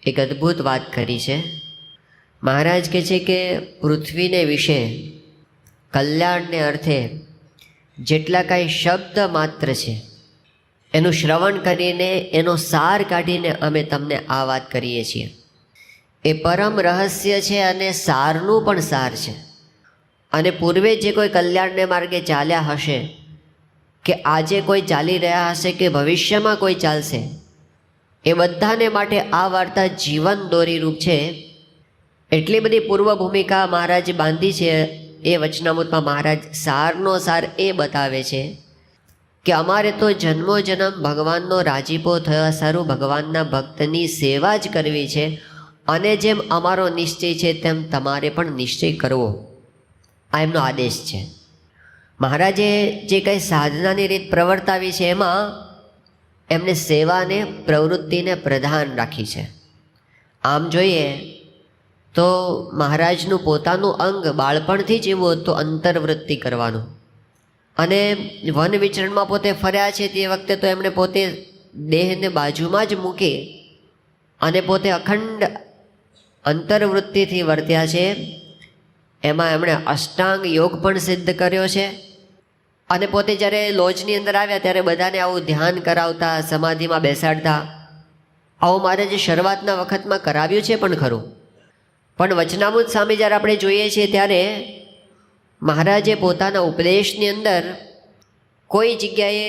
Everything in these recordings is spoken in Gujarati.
એક અદ્ભુત વાત કરી છે. મહારાજ કહે છે કે પૃથ્વીને વિશે કલ્યાણને અર્થે જેટલા કાંઈ શબ્દ માત્ર છે એનું શ્રવણ કરીને એનો સાર કાઢીને અમે તમને આ વાત કરીએ છીએ. એ પરમ રહસ્ય છે અને સારનું પણ સાર છે. અને પૂર્વે જે કોઈ કલ્યાણને માર્ગે ચાલ્યા હશે, કે આજે કોઈ ચાલી રહ્યા હશે, કે ભવિષ્યમાં કોઈ ચાલશે, એ બધાને માટે આ વાર્તા જીવન દોરીરૂપ છે. એટલી બધી પૂર્વ ભૂમિકા મહારાજે બાંધી છે. એ વચનામૃતમાં મહારાજ સારનો સાર એ બતાવે છે કે અમારે તો જન્મો જન્મ ભગવાનનો રાજીપો થયો સારું ભગવાનના ભક્તની સેવા જ કરવી છે. અને જેમ અમારો નિશ્ચય છે તેમ તમારે પણ નિશ્ચય કરવો, આ એમનો આદેશ છે. મહારાજે જે કંઈ સાધનાની રીત પ્રવર્તાવી છે એમાં એમને સેવાને પ્રવૃત્તિને પ્રધાન રાખી છે. આમ જોઈએ તો મહારાજનું પોતાનું અંગ બાળપણથી જ એવું હતું અંતર્વૃત્તિ કરવાનું. અને વન વિચરણમાં પોતે ફર્યા છે તે વખતે તો એમણે પોતે દેહને બાજુમાં જ મૂકી અને પોતે અખંડ અંતર્વૃત્તિથી વર્ત્યા છે. એમાં એમણે અષ્ટાંગ યોગ પણ સિદ્ધ કર્યો છે. અને પોતે જ્યારે લોજની અંદર આવ્યા ત્યારે બધાને આવું ધ્યાન કરાવતા, સમાધિમાં બેસાડતા. આવું મહારાજે શરૂઆતના વખતમાં કરાવ્યું છે પણ ખરું. પણ વચનામૃત સામે જ્યારે આપણે જોઈએ છીએ ત્યારે મહારાજે પોતાના ઉપદેશની અંદર કોઈ જગ્યાએ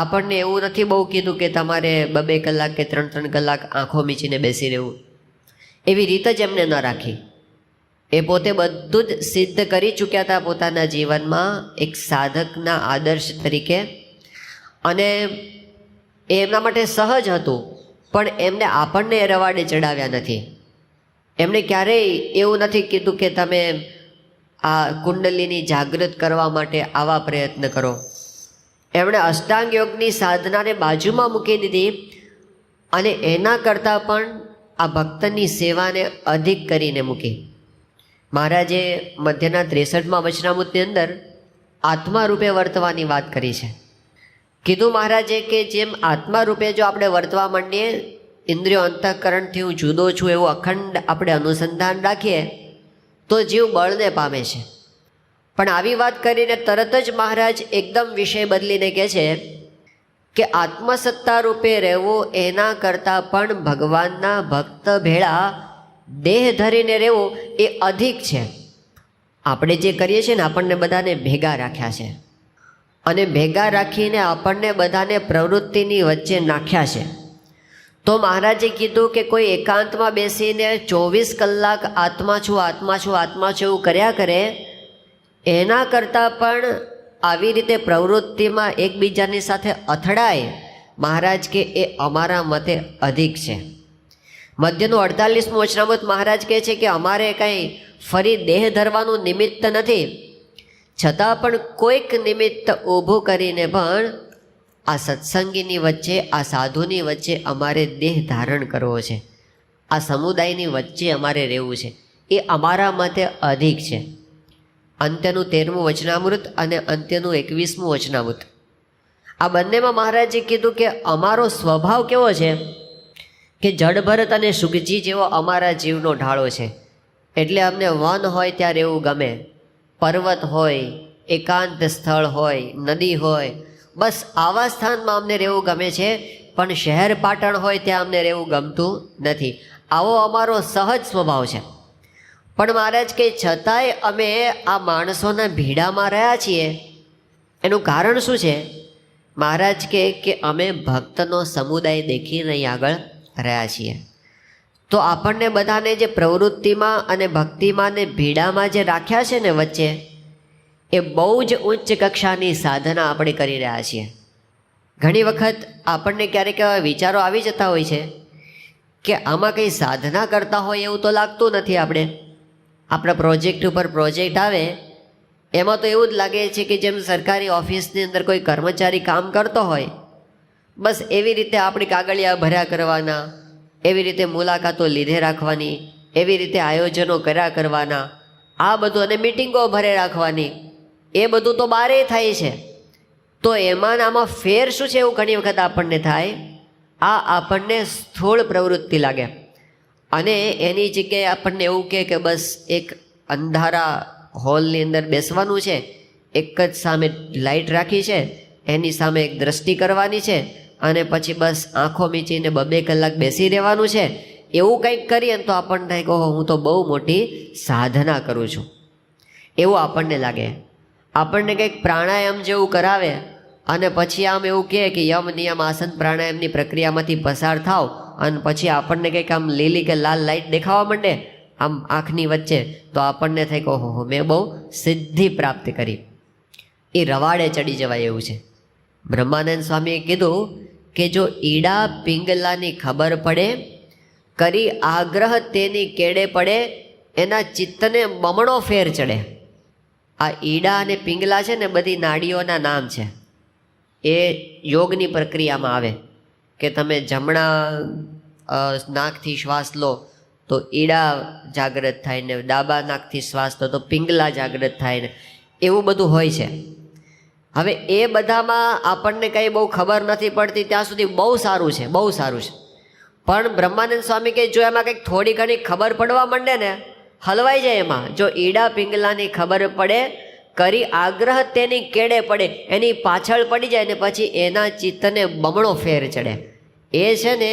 આપણને એવું નથી બહુ કીધું કે તમારે 2 કલાક કે 3 કલાક આંખો મીચીને બેસી રહેવું. એવી રીત જ એમને ન રાખી. એ પોતે બધું જ સિદ્ધ કરી ચૂક્યા હતા પોતાના જીવનમાં એક સાધકના આદર્શ તરીકે. અને એ એમના માટે સહજ હતું, પણ એમને આપણને રવાડે ચડાવ્યા નથી. એમણે ક્યારેય એવું નથી કીધું કે તમે આ કુંડલીની જાગૃત કરવા માટે આવા પ્રયત્ન કરો. એમણે અષ્ટાંગ યોગની સાધનાને બાજુમાં મૂકી દીધી અને એના કરતાં પણ આ ભક્તની સેવાને અધિક કરીને મૂકી. મહારાજે મધ્યના 63માં વચનામૃતની અંદર આત્મા રૂપે વર્તવાની વાત કરી છે. કીધું મહારાજે કે જેમ આત્મા રૂપે જો આપણે વર્તવા માંડીએ, ઇન્દ્રિયો અંતઃકરણથી હું જુદો છું એવું અખંડ આપણે અનુસંધાન રાખીએ તો જીવ બળને પામે છે. પણ આવી વાત કરીને તરત જ મહારાજ એકદમ વિષય બદલીને કહે છે કે આત્મસત્તા રૂપે રહેવું એના કરતાં પણ ભગવાનના ભક્ત ભેળા દેહ ધરીને રહેવું એ અધિક છે. આપણે જે કરીએ છીએ ને આપણને બધાને ભેગા રાખ્યા છે અને ભેગા રાખીને આપણને બધાને પ્રવૃત્તિની વચ્ચે નાખ્યા છે. તો મહારાજે કીધું કે કોઈ એકાંતમાં બેસીને 24 કલાક આત્મા છું આત્મા છું આત્મા છું એવું કર્યા કરે, એના કરતાં પણ આવી રીતે પ્રવૃત્તિમાં એકબીજાની સાથે અથડાય, મહારાજ કે એ અમારા મતે અધિક છે. મધ્યનું 48મું વચનામૃત મહારાજ કહે છે કે અમારે કાંઈ ફરી દેહ ધરવાનું નિમિત્ત નથી, છતાં પણ કોઈક નિમિત્ત ઊભું કરીને પણ આ સત્સંગીની વચ્ચે, આ સાધુની વચ્ચે અમારે દેહ ધારણ કરવો છે. આ સમુદાયની વચ્ચે અમારે રહેવું છે. એ અમારા મતે અધિક છે. અંત્યનું 13મું વચનામૃત અને અંત્યનું 21મું વચનામૃત, આ બંનેમાં મહારાજે કીધું કે અમારો સ્વભાવ કેવો છે કે જડભરત અને સુખજી જેવો અમારા જીવનો ઢાળો છે. એટલે અમને વન હોય ત્યાં રહેવું ગમે, પર્વત હોય, એકાંત સ્થળ હોય, નદી હોય, બસ આવા સ્થાનમાં અમને રહેવું ગમે છે. પણ શહેર પાટણ હોય ત્યાં અમને રહેવું ગમતું નથી. આવો અમારો સહજ સ્વભાવ છે. પણ મહારાજ કે છતાંય અમે આ માણસોના ભીડામાં રહ્યા છીએ. એનું કારણ શું છે? મહારાજ કે અમે ભક્તનો સમુદાય દેખીને અહીં આગળ રહ્યા છીએ. તો આપણને બધાને જે પ્રવૃત્તિમાં અને ભક્તિમાં ને ભીડામાં જે રાખ્યા છે ને વચ્ચે, એ બહુ જ ઉચ્ચ કક્ષાની સાધના આપણે કરી રહ્યા છીએ. ઘણી વખત આપણને ક્યારેક એવા વિચારો આવી જતા હોય છે કે આમાં કંઈ સાધના કરતા હોય એવું તો લાગતું નથી. આપણા પ્રોજેક્ટ ઉપર પ્રોજેક્ટ આવે એમાં તો એવું જ લાગે છે કે જેમ સરકારી ઓફિસની અંદર કોઈ કર્મચારી કામ કરતો હોય, બસ એવી રીતે આપણી કાગળિયા ભર્યા કરવાના, એવી રીતે મુલાકાતો લીધે રાખવાની, એવી રીતે આયોજનો કર્યા કરવાના, આ બધું, અને મિટિંગો ભરે રાખવાની, એ બધું તો બારે થાય છે. તો એમાં આમાં ફેર શું છે એવું ઘણી વખત આપણને થાય. આ આપણને સ્થૂળ પ્રવૃત્તિ લાગે. અને એની જગ્યાએ આપણને એવું કહે કે બસ એક અંધારા હોલની અંદર બેસવાનું છે, એક જ સામે લાઇટ રાખી છે, એની સામે એક દ્રષ્ટિ કરવાની છે અને પછી બસ આંખો મીચીને 2 કલાક બેસી રહેવાનું છે, એવું કંઈક કરીએ ને તો આપણને થાય કે ઓહો હું તો બહુ મોટી સાધના કરું છું એવું આપણને લાગે. આપણને કંઈક પ્રાણાયામ જેવું કરાવે અને પછી આમ એવું કહે કે યમ નિયમ આસન પ્રાણાયામની પ્રક્રિયામાંથી પસાર થાવ અને પછી આપણને કંઈક આમ લીલી કે લાલ લાઇટ દેખાવા માંડે આમ આંખની વચ્ચે, તો આપણને થાય કે ઓહો મેં બહુ સિદ્ધિ પ્રાપ્ત કરી. એ રવાડે ચડી જવાય એવું છે. બ્રહ્માનંદ સ્વામીએ કીધું કે જો ઈડા પિંગલાની ખબર પડે, કરી આગ્રહ તેની કેડે પડે, એના ચિત્તને બમણો ફેર ચડે. આ ઈડા અને પિંગલા છે ને બધી નાડીઓના નામ છે. એ યોગની પ્રક્રિયામાં આવે કે તમે જમણા નાકથી શ્વાસ લો તો ઈડા જાગૃત થાય ને ડાબા નાકથી શ્વાસ લો તો પિંગલા જાગૃત થાય ને એવું બધું હોય છે. હવે એ બધામાં આપણને કંઈ બહુ ખબર નથી પડતી ત્યાં સુધી બહુ સારું છે, બહુ સારું છે. પણ બ્રહ્માનંદ સ્વામી કે જો એમાં કંઈક થોડી ઘણી ખબર પડવા માંડે ને હલવાઈ જાય એમાં. જો ઈડા પિંગલાની ખબર પડે, કરી આગ્રહ તેની કેડે પડે, એની પાછળ પડી જાય ને પછી એના ચિત્તને બમણો ફેર ચડે. એ છે ને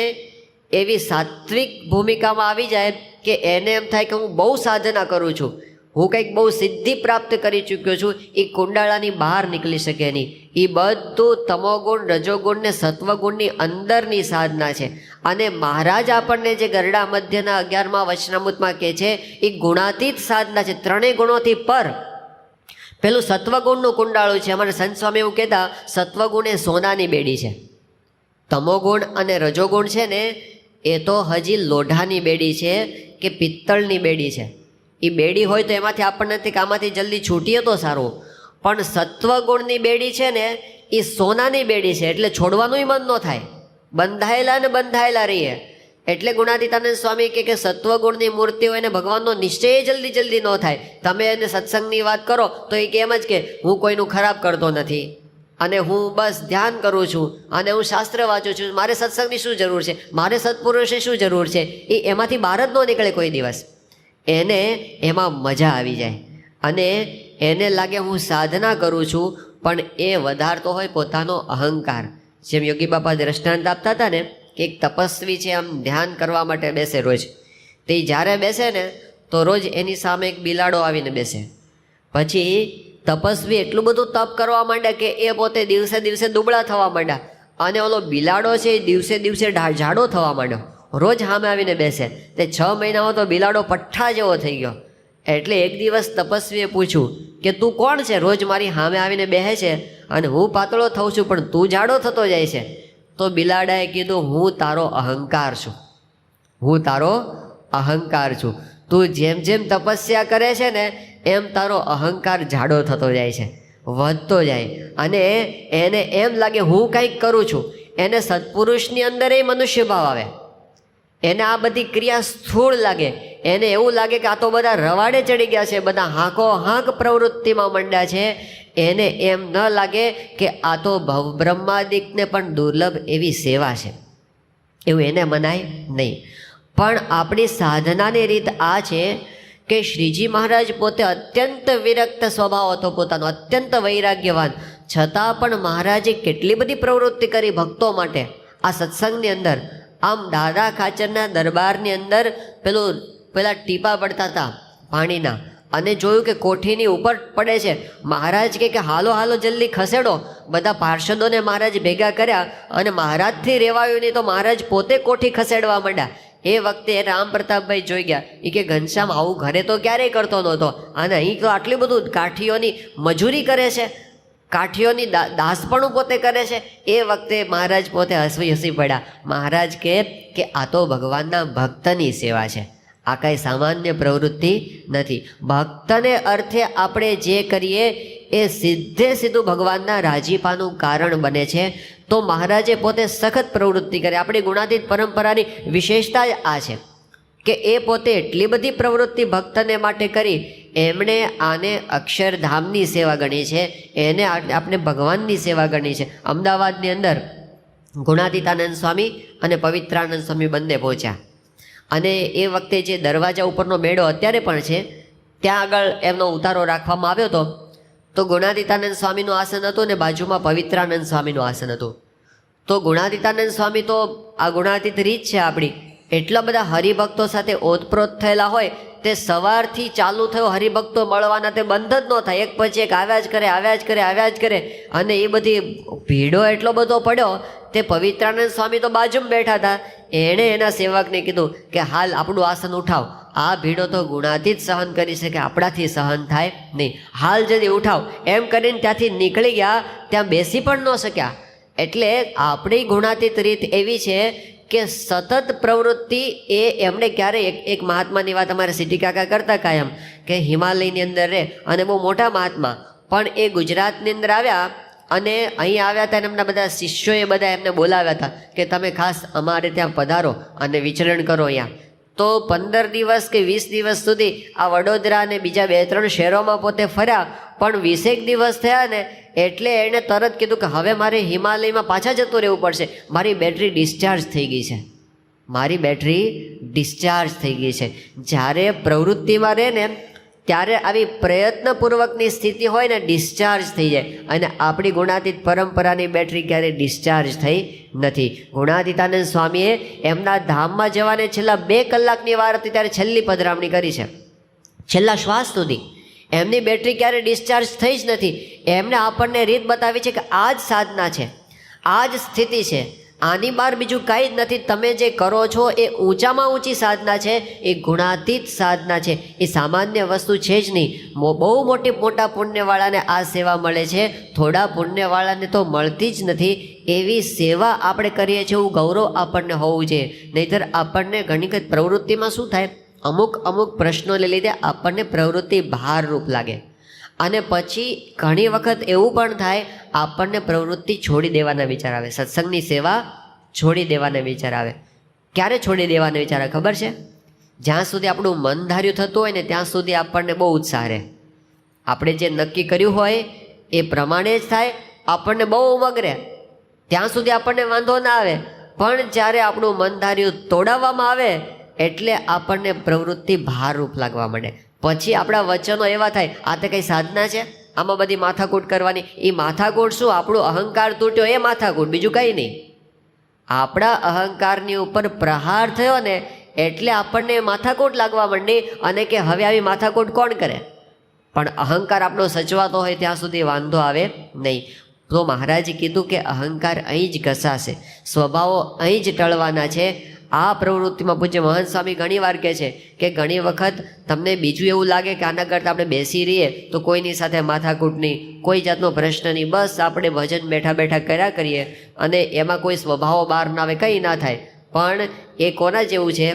એવી સાત્વિક ભૂમિકામાં આવી જાય કે એને એમ થાય કે હું બહુ સાધના કરું છું, હું કંઈક બહુ સિદ્ધિ પ્રાપ્ત કરી ચૂક્યો છું, એ કુંડાળાની બહાર નીકળી શકે નહીં. એ બધું તમોગુણ રજોગુણ ને સત્વગુણની અંદરની સાધના છે. અને મહારાજ આપણને જે ગરડા મધ્યના 11મા વચનામૃતમાં કહે છે એ ગુણાતીત સાધના છે, 3 ગુણોથી પર. પેલું સત્વગુણનું કુંડાળું છે. અમારે સંત સ્વામી એવું કહેતા સત્વગુણ એ સોનાની બેડી છે, તમોગુણ અને રજોગુણ છે ને એ તો હજી લોઢાની બેડી છે કે પિત્તળની બેડી છે. એ બેડી હોય તો એમાંથી આપણને નથી કે આમાંથી જલ્દી છૂટીએ તો સારું, પણ સત્વગુણની બેડી છે ને એ સોનાની બેડી છે, એટલે છોડવાનું મન ન થાય, બંધાયેલા ને બંધાયેલા રહીએ. એટલે ગુણાતીતાનંદ સ્વામી કે સત્વગુણની મૂર્તિ હોય ને ભગવાનનો નિશ્ચય જલ્દી ન થાય. તમે એને સત્સંગની વાત કરો તો એ એમ જ કે હું કોઈનું ખરાબ કરતો નથી અને હું બસ ધ્યાન કરું છું અને હું શાસ્ત્ર વાંચું છું, મારે સત્સંગની શું જરૂર છે, મારે સત્પુરુષની શું જરૂર છે. એ એમાંથી બહાર જ ન નીકળે કોઈ દિવસ. એને એમાં મજા આવી જાય અને એને લાગે હું સાધના કરું છું, પણ એ વધારતો હોય પોતાનો અહંકાર. જેમ યોગી બાપા દ્રષ્ટાંત આપતા હતા ને કે એક તપસ્વી છે, આમ ધ્યાન કરવા માટે બેસે રોજ. તે જ્યારે બેસે ને તો રોજ એની સામે એક બિલાડો આવીને બેસે. પછી તપસ્વી એટલું બધું તપ કરવા માંડે કે એ પોતે દિવસે દિવસે દુબળા થવા માંડ્યા અને ઓલો બિલાડો છે એ દિવસે દિવસે જાડો થવા માંડ્યો. રોજ સામે આવીને બેસે. તે 6 મહિનામાં તો બિલાડો પઠ્ઠા જેવો થઈ ગયો. એટલે એક દિવસ તપસ્વીએ પૂછ્યું કે તું કોણ છે, રોજ મારી સામે આવીને બેસે છે અને હું પાતળો થઉં છું પણ તું જાડો થતો જાય છે. તો બિલાડાએ કીધું હું તારો અહંકાર છું, હું તારો અહંકાર છું. તું જેમ જેમ તપસ્યા કરે છે ને એમ તારો અહંકાર જાડો થતો જાય છે, વધતો જાય અને એને એમ લાગે હું કંઈક કરું છું. એને સત્પુરુષની અંદર એ મનુષ્ય ભાવ આવે, એને આ બધી ક્રિયા સ્થૂળ લાગે. એને એવું લાગે કે આ તો બધા રવાડે ચડી ગયા છે, બધા હાંકો હાંક પ્રવૃત્તિમાં મંડ્યા છે. એને એમ ન લાગે કે આ તો બ્રહ્માદિકને પણ દુર્લભ એવી સેવા છે, એવું એને મનાય નહીં. પણ આપણી સાધનાની રીત આ છે કે શ્રીજી મહારાજ પોતે અત્યંત વિરક્ત સ્વભાવ હતો પોતાનો, અત્યંત વૈરાગ્યવાન, છતાં પણ મહારાજે કેટલી બધી પ્રવૃત્તિ કરી ભક્તો માટે આ સત્સંગની અંદર. આમ દાદા ખાચરના દરબારની અંદર પેલા ટીપા પડતા હતા પાણીના અને જોયું કે કોઠીની ઉપર પડે છે. મહારાજ કે હાલો હાલો જલ્દી ખસેડો. બધા પાર્ષદોને મહારાજ ભેગા કર્યા અને મહારાજથી રેવાયું નહીં તો મહારાજ પોતે કોઠી ખસેડવા માંડ્યા. એ વખતે રામ પ્રતાપભાઈ જોઈ ગયા. એ કે ઘનશ્યામ આવું ઘરે તો ક્યારેય કરતો નહોતો અને અહીં તો આટલું બધું કાઠીઓની મજૂરી કરે છે, કાઠીઓની દાસપણું પોતે કરે છે. એ વખતે મહારાજ પોતે હસી પડ્યા. મહારાજ કે આ તો ભગવાનના ભક્તની સેવા છે, આ કાંઈ સામાન્ય પ્રવૃત્તિ નથી. ભક્તને અર્થે આપણે જે કરીએ એ સીધું ભગવાનના રાજીપાનું કારણ બને છે. તો મહારાજે પોતે સખત પ્રવૃત્તિ કરી. આપણી ગુણાતીત પરંપરાની વિશેષતા જ આ છે કે એ પોતે એટલી બધી પ્રવૃત્તિ ભક્તને માટે કરી. એમણે આને અક્ષરધામની સેવા ગણી છે, એને આપણે ભગવાનની સેવા ગણી છે. અમદાવાદની અંદર ગુણાતીતાનંદ સ્વામી અને પવિત્રાનંદ સ્વામી બંને પહોંચ્યા અને એ વખતે જે દરવાજા ઉપરનો મેળો અત્યારે પણ છે ત્યાં આગળ એમનો ઉતારો રાખવામાં આવ્યો હતો. તો ગુણાતીતાનંદ સ્વામીનું આસન હતું ને બાજુમાં પવિત્રાનંદ સ્વામીનું આસન હતું. તો ગુણાતીતાનંદ સ્વામી તો આ ગુણાતીત રીત છે આપણી, એટલા બધા હરિભક્તો સાથે ઓતપ્રોત થયેલા હોય તે સવારથી ચાલુ થયો હરિભક્તો મળવાના તે બંધ જ ન થાય, એક પછી એક આવ્યા જ કરે. અને એ બધી ભીડો એટલો બધો પડ્યો તે પવિત્રાનંદ સ્વામી તો બાજુમાં બેઠા હતા. એણે એના સેવકને કીધું કે હાલ આપણું આસન ઉઠાવ, આ ભીડો તો ગુણાતીત સહન કરી શકે, આપણાથી સહન થાય નહીં, હાલ જલ્દી ઉઠાવ. એમ કરીને ત્યાંથી નીકળી ગયા, ત્યાં બેસી પણ ન શક્યા. એટલે આપણી ગુણાતીત રીત એવી છે કે સતત પ્રવૃત્તિ એ એમણે ક્યારેય એક મહાત્માની વાત અમારે સિટી કાકા કરતા કાયમ કે હિમાલયની અંદર રહે અને બહુ મોટા મહાત્મા, પણ એ ગુજરાતની અંદર આવ્યા અને અહીં આવ્યા હતા અને એમના બધા શિષ્યોએ બધા એમને બોલાવ્યા હતા કે તમે ખાસ અમારે ત્યાં પધારો અને વિચરણ કરો અહીંયા. તો 15 દિવસ કે 20 દિવસ સુધી આ વડોદરા અને બીજા 2-3 શહેરોમાં પોતે ફર્યા, પણ 20 દિવસ થયા ને એટલે એણે તરત કીધું કે હવે મારે હિમાલયમાં પાછા જતું રહેવું પડશે, મારી બેટરી ડિસ્ચાર્જ થઈ ગઈ છે. જ્યારે પ્રવૃત્તિમાં રહે ને ત્યારે આવી પ્રયત્નપૂર્વકની સ્થિતિ હોય ને ડિસ્ચાર્જ થઈ જાય. અને આપણી ગુણાતીત પરંપરાની બેટરી ક્યારેય ડિસ્ચાર્જ થઈ નથી. ગુણાતીતાનંદ સ્વામીએ એમના ધામમાં જવાને છેલ્લા 2 કલાકની વાર હતી ત્યારે છેલ્લી પધરામણી કરી છે. છેલ્લા શ્વાસ સુધી એમની બેટરી ક્યારે ડિસ્ચાર્જ થઈ જ નથી. એમણે આપણને રીત બતાવી છે કે આ જ સાધના છે, આ જ સ્થિતિ છે, આની બહાર બીજું કાંઈ જ નથી. તમે જે કરો છો એ ઊંચામાં ઊંચી સાધના છે, એ ગુણાતીત સાધના છે, એ સામાન્ય વસ્તુ છે જ નહીં. બહુ મોટા પુણ્યવાળાને આ સેવા મળે છે, થોડા પુણ્યવાળાને તો મળતી જ નથી. એવી સેવા આપણે કરીએ છીએ એવું ગૌરવ આપણને હોવું જોઈએ. નહીંતર આપણને ઘણી વખત પ્રવૃત્તિમાં શું થાય, અમુક પ્રશ્નોને લીધે આપણને પ્રવૃત્તિ ભારરૂપ લાગે અને પછી ઘણી વખત એવું પણ થાય આપણને પ્રવૃત્તિ છોડી દેવાના વિચાર આવે, સત્સંગની સેવા છોડી દેવાના વિચાર આવે. ક્યારે છોડી દેવાના વિચાર આવે ખબર છે? જ્યાં સુધી આપણું મન ધાર્યું થતું હોય ને ત્યાં સુધી આપણને બહુ ઉત્સાહ રહે. આપણે જે નક્કી કર્યું હોય એ પ્રમાણે જ થાય, આપણને બહુ ઉમંગ રહે, ત્યાં સુધી આપણને વાંધો ના આવે. પણ જ્યારે આપણું મન ધાર્યું તોડાવવામાં આવે એટલે આપણને પ્રવૃત્તિ ભારરૂપ લાગવા માંડે. પછી આપણા વચનો એવા થાય, આ તો કંઈ સાધના છે, આમાં બધી માથાકૂટ કરવાની. એ માથાકૂટ શું, આપણું અહંકાર તૂટ્યો એ માથાકૂટ, બીજું કંઈ નહીં. આપણા અહંકારની ઉપર પ્રહાર થયો ને એટલે આપણને માથાકૂટ લાગવા માંડી અને કે હવે આવી માથાકૂટ કોણ કરે. પણ અહંકાર આપણો સચવાતો હોય ત્યાં સુધી વાંધો આવે નહીં. તો મહારાજે કીધું કે અહંકાર અહીં જ ઘસાશે, સ્વભાવો અહીં જ ટળવાના છે. આ પ્રવૃત્તિમાં પૂજ્ય મહંત સ્વામી ઘણી વાર કહે છે કે ઘણી વખત તમને બીજું એવું લાગે કે આના કરતાં આપણે બેસી રહીએ તો કોઈની સાથે માથાકૂટ નહીં, કોઈ જાતનો પ્રશ્ન નહીં, બસ આપણે ભજન બેઠા કર્યા કરીએ અને એમાં કોઈ સ્વભાવો બહાર ના આવે, કંઈ ના થાય. પણ એ કોના જેવું છે,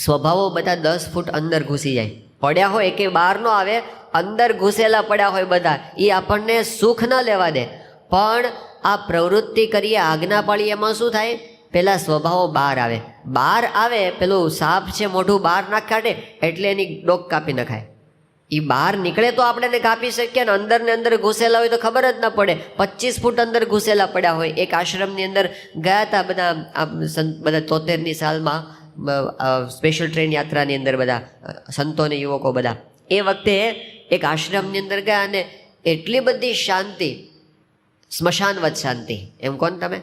સ્વભાવો બધા 10 ફૂટ અંદર ઘૂસી જાય, પડ્યા હોય કે બહાર ન આવે, અંદર ઘૂસેલા પડ્યા હોય બધા, એ આપણને સુખ ન લેવા દે. પણ આ પ્રવૃત્તિ કરીએ, આજ્ઞા પાળીએ, એમાં શું થાય, પેલા સ્વભાવો બહાર આવે, પેલું સાપ છે મોઢું બહાર ના કાઢે એટલે એની ડોક કાપી નખાય. એ બહાર નીકળે તો આપણે એને કાપી શકીએ ને અંદર ઘૂસેલા હોય તો ખબર જ ના પડે. 25 ફૂટ અંદર ઘૂસેલા પડ્યા હોય. એક આશ્રમની અંદર ગયા હતા બધા 73ની સાલમાં સ્પેશિયલ ટ્રેન યાત્રાની અંદર બધા સંતો ને યુવકો બધા. એ વખતે એક આશ્રમની અંદર ગયા અને એટલી બધી શાંતિ, સ્મશાનવત શાંતિ. એમ કોણ તમે,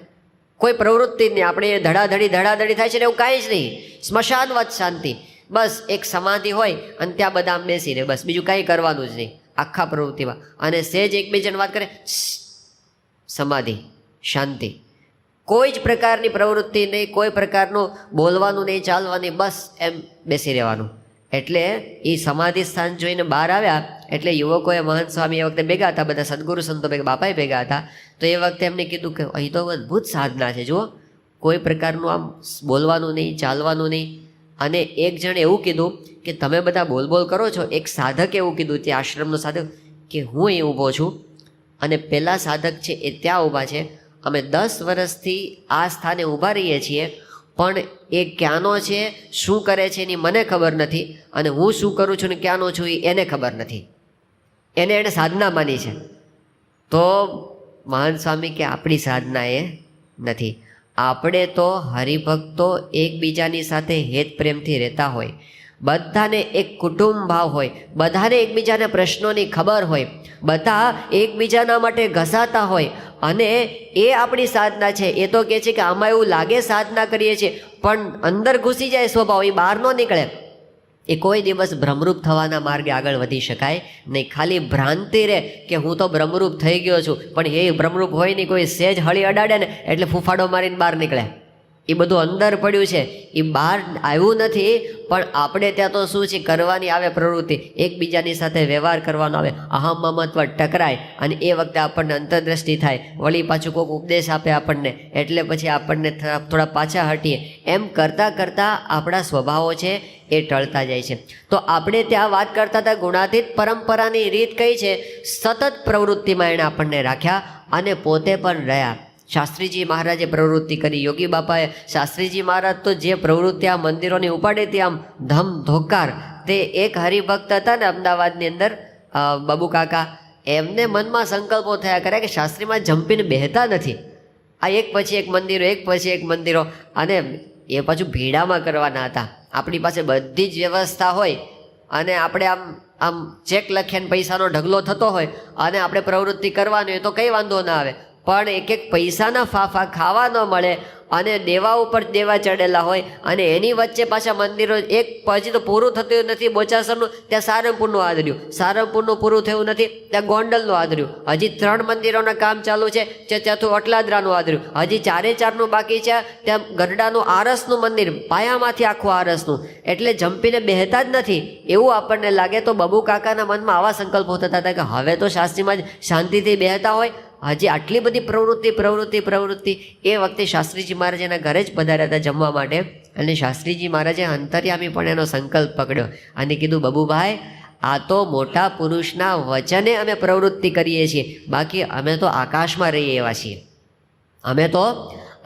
કોઈ પ્રવૃત્તિ નહીં, આપણે ધડાધડી થાય છે ને એવું કાંઈ જ નહીં, સ્મશાનવત શાંતિ. બસ એક સમાધિ હોય અને ત્યાં બધા આમ બેસી રહે, બસ બીજું કાંઈ કરવાનું જ નહીં આખા પ્રવૃત્તિમાં. અને સહેજ એકબીજાને વાત કરે, સમાધિ, શાંતિ, કોઈ જ પ્રકારની પ્રવૃત્તિ નહીં, કોઈ પ્રકારનું બોલવાનું નહીં, ચાલવાની, બસ એમ બેસી રહેવાનું. એટલે એ સમાધિ સ્થાન જોઈને બહાર આવ્યા એટલે યુવકોએ મહંત સ્વામી એ વખતે ભેગા હતા, બધા સદગુરુ સંતો ભેગા, બાપાએ ભેગા હતા. તો એ વખતે એમને કીધું કે અહીં તો અદ્ભુત સાધના છે, જુઓ, કોઈ પ્રકારનું આમ બોલવાનું નહીં, ચાલવાનું નહીં. અને એક જણે એવું કીધું કે તમે બધા બોલ કરો છો. એક સાધક એવું કીધું, તે આશ્રમનો સાધક, કે હું અહીં ઊભો છું અને પેલા સાધક છે એ ત્યાં ઊભા છે, અમે 10 વર્ષથી આ સ્થાને ઊભા રહીએ છીએ, પણ એ ક્યાંનો છે, શું કરે છે એની મને ખબર નથી, અને હું શું કરું છું ને ક્યાંનો છું એને ખબર નથી. એને સાધના માની છે. તો મહંત સ્વામી કે આપણી સાધના એ નથી. આપણે તો હરિભક્તો એકબીજાની સાથે હેત પ્રેમથી રહેતા હોય, બધાને એક કુટુંબ ભાવ હોય, બધાને એકબીજાના પ્રશ્નોની ખબર હોય, બધા એકબીજાના માટે ઘસાતા હોય, અને એ આપણી સાધના છે. એ તો કહે છે કે આમાં એવું લાગે સાધના કરીએ છીએ, પણ અંદર ઘૂસી જાય સ્વભાવ, એ બહાર ન નીકળે. એ કોઈ દિવસ ભ્રમરૂપ થવાના માર્ગે આગળ વધી શકાય નહીં. ખાલી ભ્રાંતિ રહે કે હું તો ભ્રમરૂપ થઈ ગયો છું, પણ એ ભ્રમરૂપ હોય નહીં. કોઈ સેજ હળી અડાડે ને એટલે ફૂફાડો મારીને બહાર નીકળે. એ બધું અંદર પડ્યું છે, એ બહાર આવ્યું નથી. પણ આપણે ત્યાં તો શું છે, કરવાની આવે પ્રવૃત્તિ, એકબીજાની સાથે વ્યવહાર કરવાનો આવે, અહમ મમત્વ ટકરાય, અને એ વખતે આપણને અંતરદ્રષ્ટિ થાય. વળી પાછું કોઈક ઉપદેશ આપે આપણને, એટલે પછી આપણને થોડા પાછા હટીએ. એમ કરતાં કરતાં આપણા સ્વભાવો છે એ ટળતા જાય છે. તો આપણે ત્યાં વાત કરતા હતા ગુણાતીત પરંપરાની રીત કઈ છે, સતત પ્રવૃત્તિમાં એણે આપણને રાખ્યા અને પોતે પણ રહ્યા. શાસ્ત્રીજી મહારાજે પ્રવૃત્તિ કરી, યોગી બાપાએ, શાસ્ત્રીજી મહારાજ તો જે પ્રવૃત્તિ આ મંદિરોની ઉપાડી હતી આમ ધમ ધોકાર. તે એક હરિભક્ત હતા ને અમદાવાદની અંદર, બાબુ કાકા, એમને મનમાં સંકલ્પો થયા કર્યા કે શાસ્ત્રીમાં જંપીને બેહતા નથી. આ એક પછી એક મંદિરો, એક પછી એક મંદિરો, અને એ પાછું ભીડામાં કરવાના હતા. આપણી પાસે બધી જ વ્યવસ્થા હોય અને આપણે આમ ચેક લખીને પૈસાનો ઢગલો થતો હોય અને આપણે પ્રવૃત્તિ કરવાની હોય તો કંઈ વાંધો ના આવે. પણ એક એક પૈસાના ફાફા ખાવા ન મળે અને દેવા ઉપર દેવા ચડેલા હોય, અને એની વચ્ચે પાછા મંદિરો, એક પછી તો પૂરું થતું નથી બોચાસરનું, ત્યાં સારંગપુરનું આદર્યું, સારંગપુરનું પૂરું થયું નથી, ત્યાં ગોંડલનું આદર્યું, હજી 3 મંદિરોના કામ ચાલુ છે, ચોથું અટલાદરાનું આદર્યું, હજી 4 બાકી છે. ત્યાં ગરડાનું આરસનું મંદિર, પાયામાંથી આખું આરસનું. એટલે જંપીને બેહતા જ નથી એવું આપણને લાગે. તો બબુ કાકાના મનમાં આવા સંકલ્પો થતા હતા કે હવે તો શાસ્ત્રીમાં જ શાંતિથી બેહતા હોય, હજી આટલી બધી પ્રવૃત્તિ. એ વખતે શાસ્ત્રીજી મહારાજ એના ઘરે જ પધાર્યા હતા જમવા માટે, અને શાસ્ત્રીજી મહારાજે અંતર્યામી પણ એનો સંકલ્પ પકડ્યો અને કીધું, બબુભાઈ, આ તો મોટા પુરુષના વચને અમે પ્રવૃત્તિ કરીએ છીએ, બાકી અમે તો આકાશમાં રહીએ એવા છીએ. અમે તો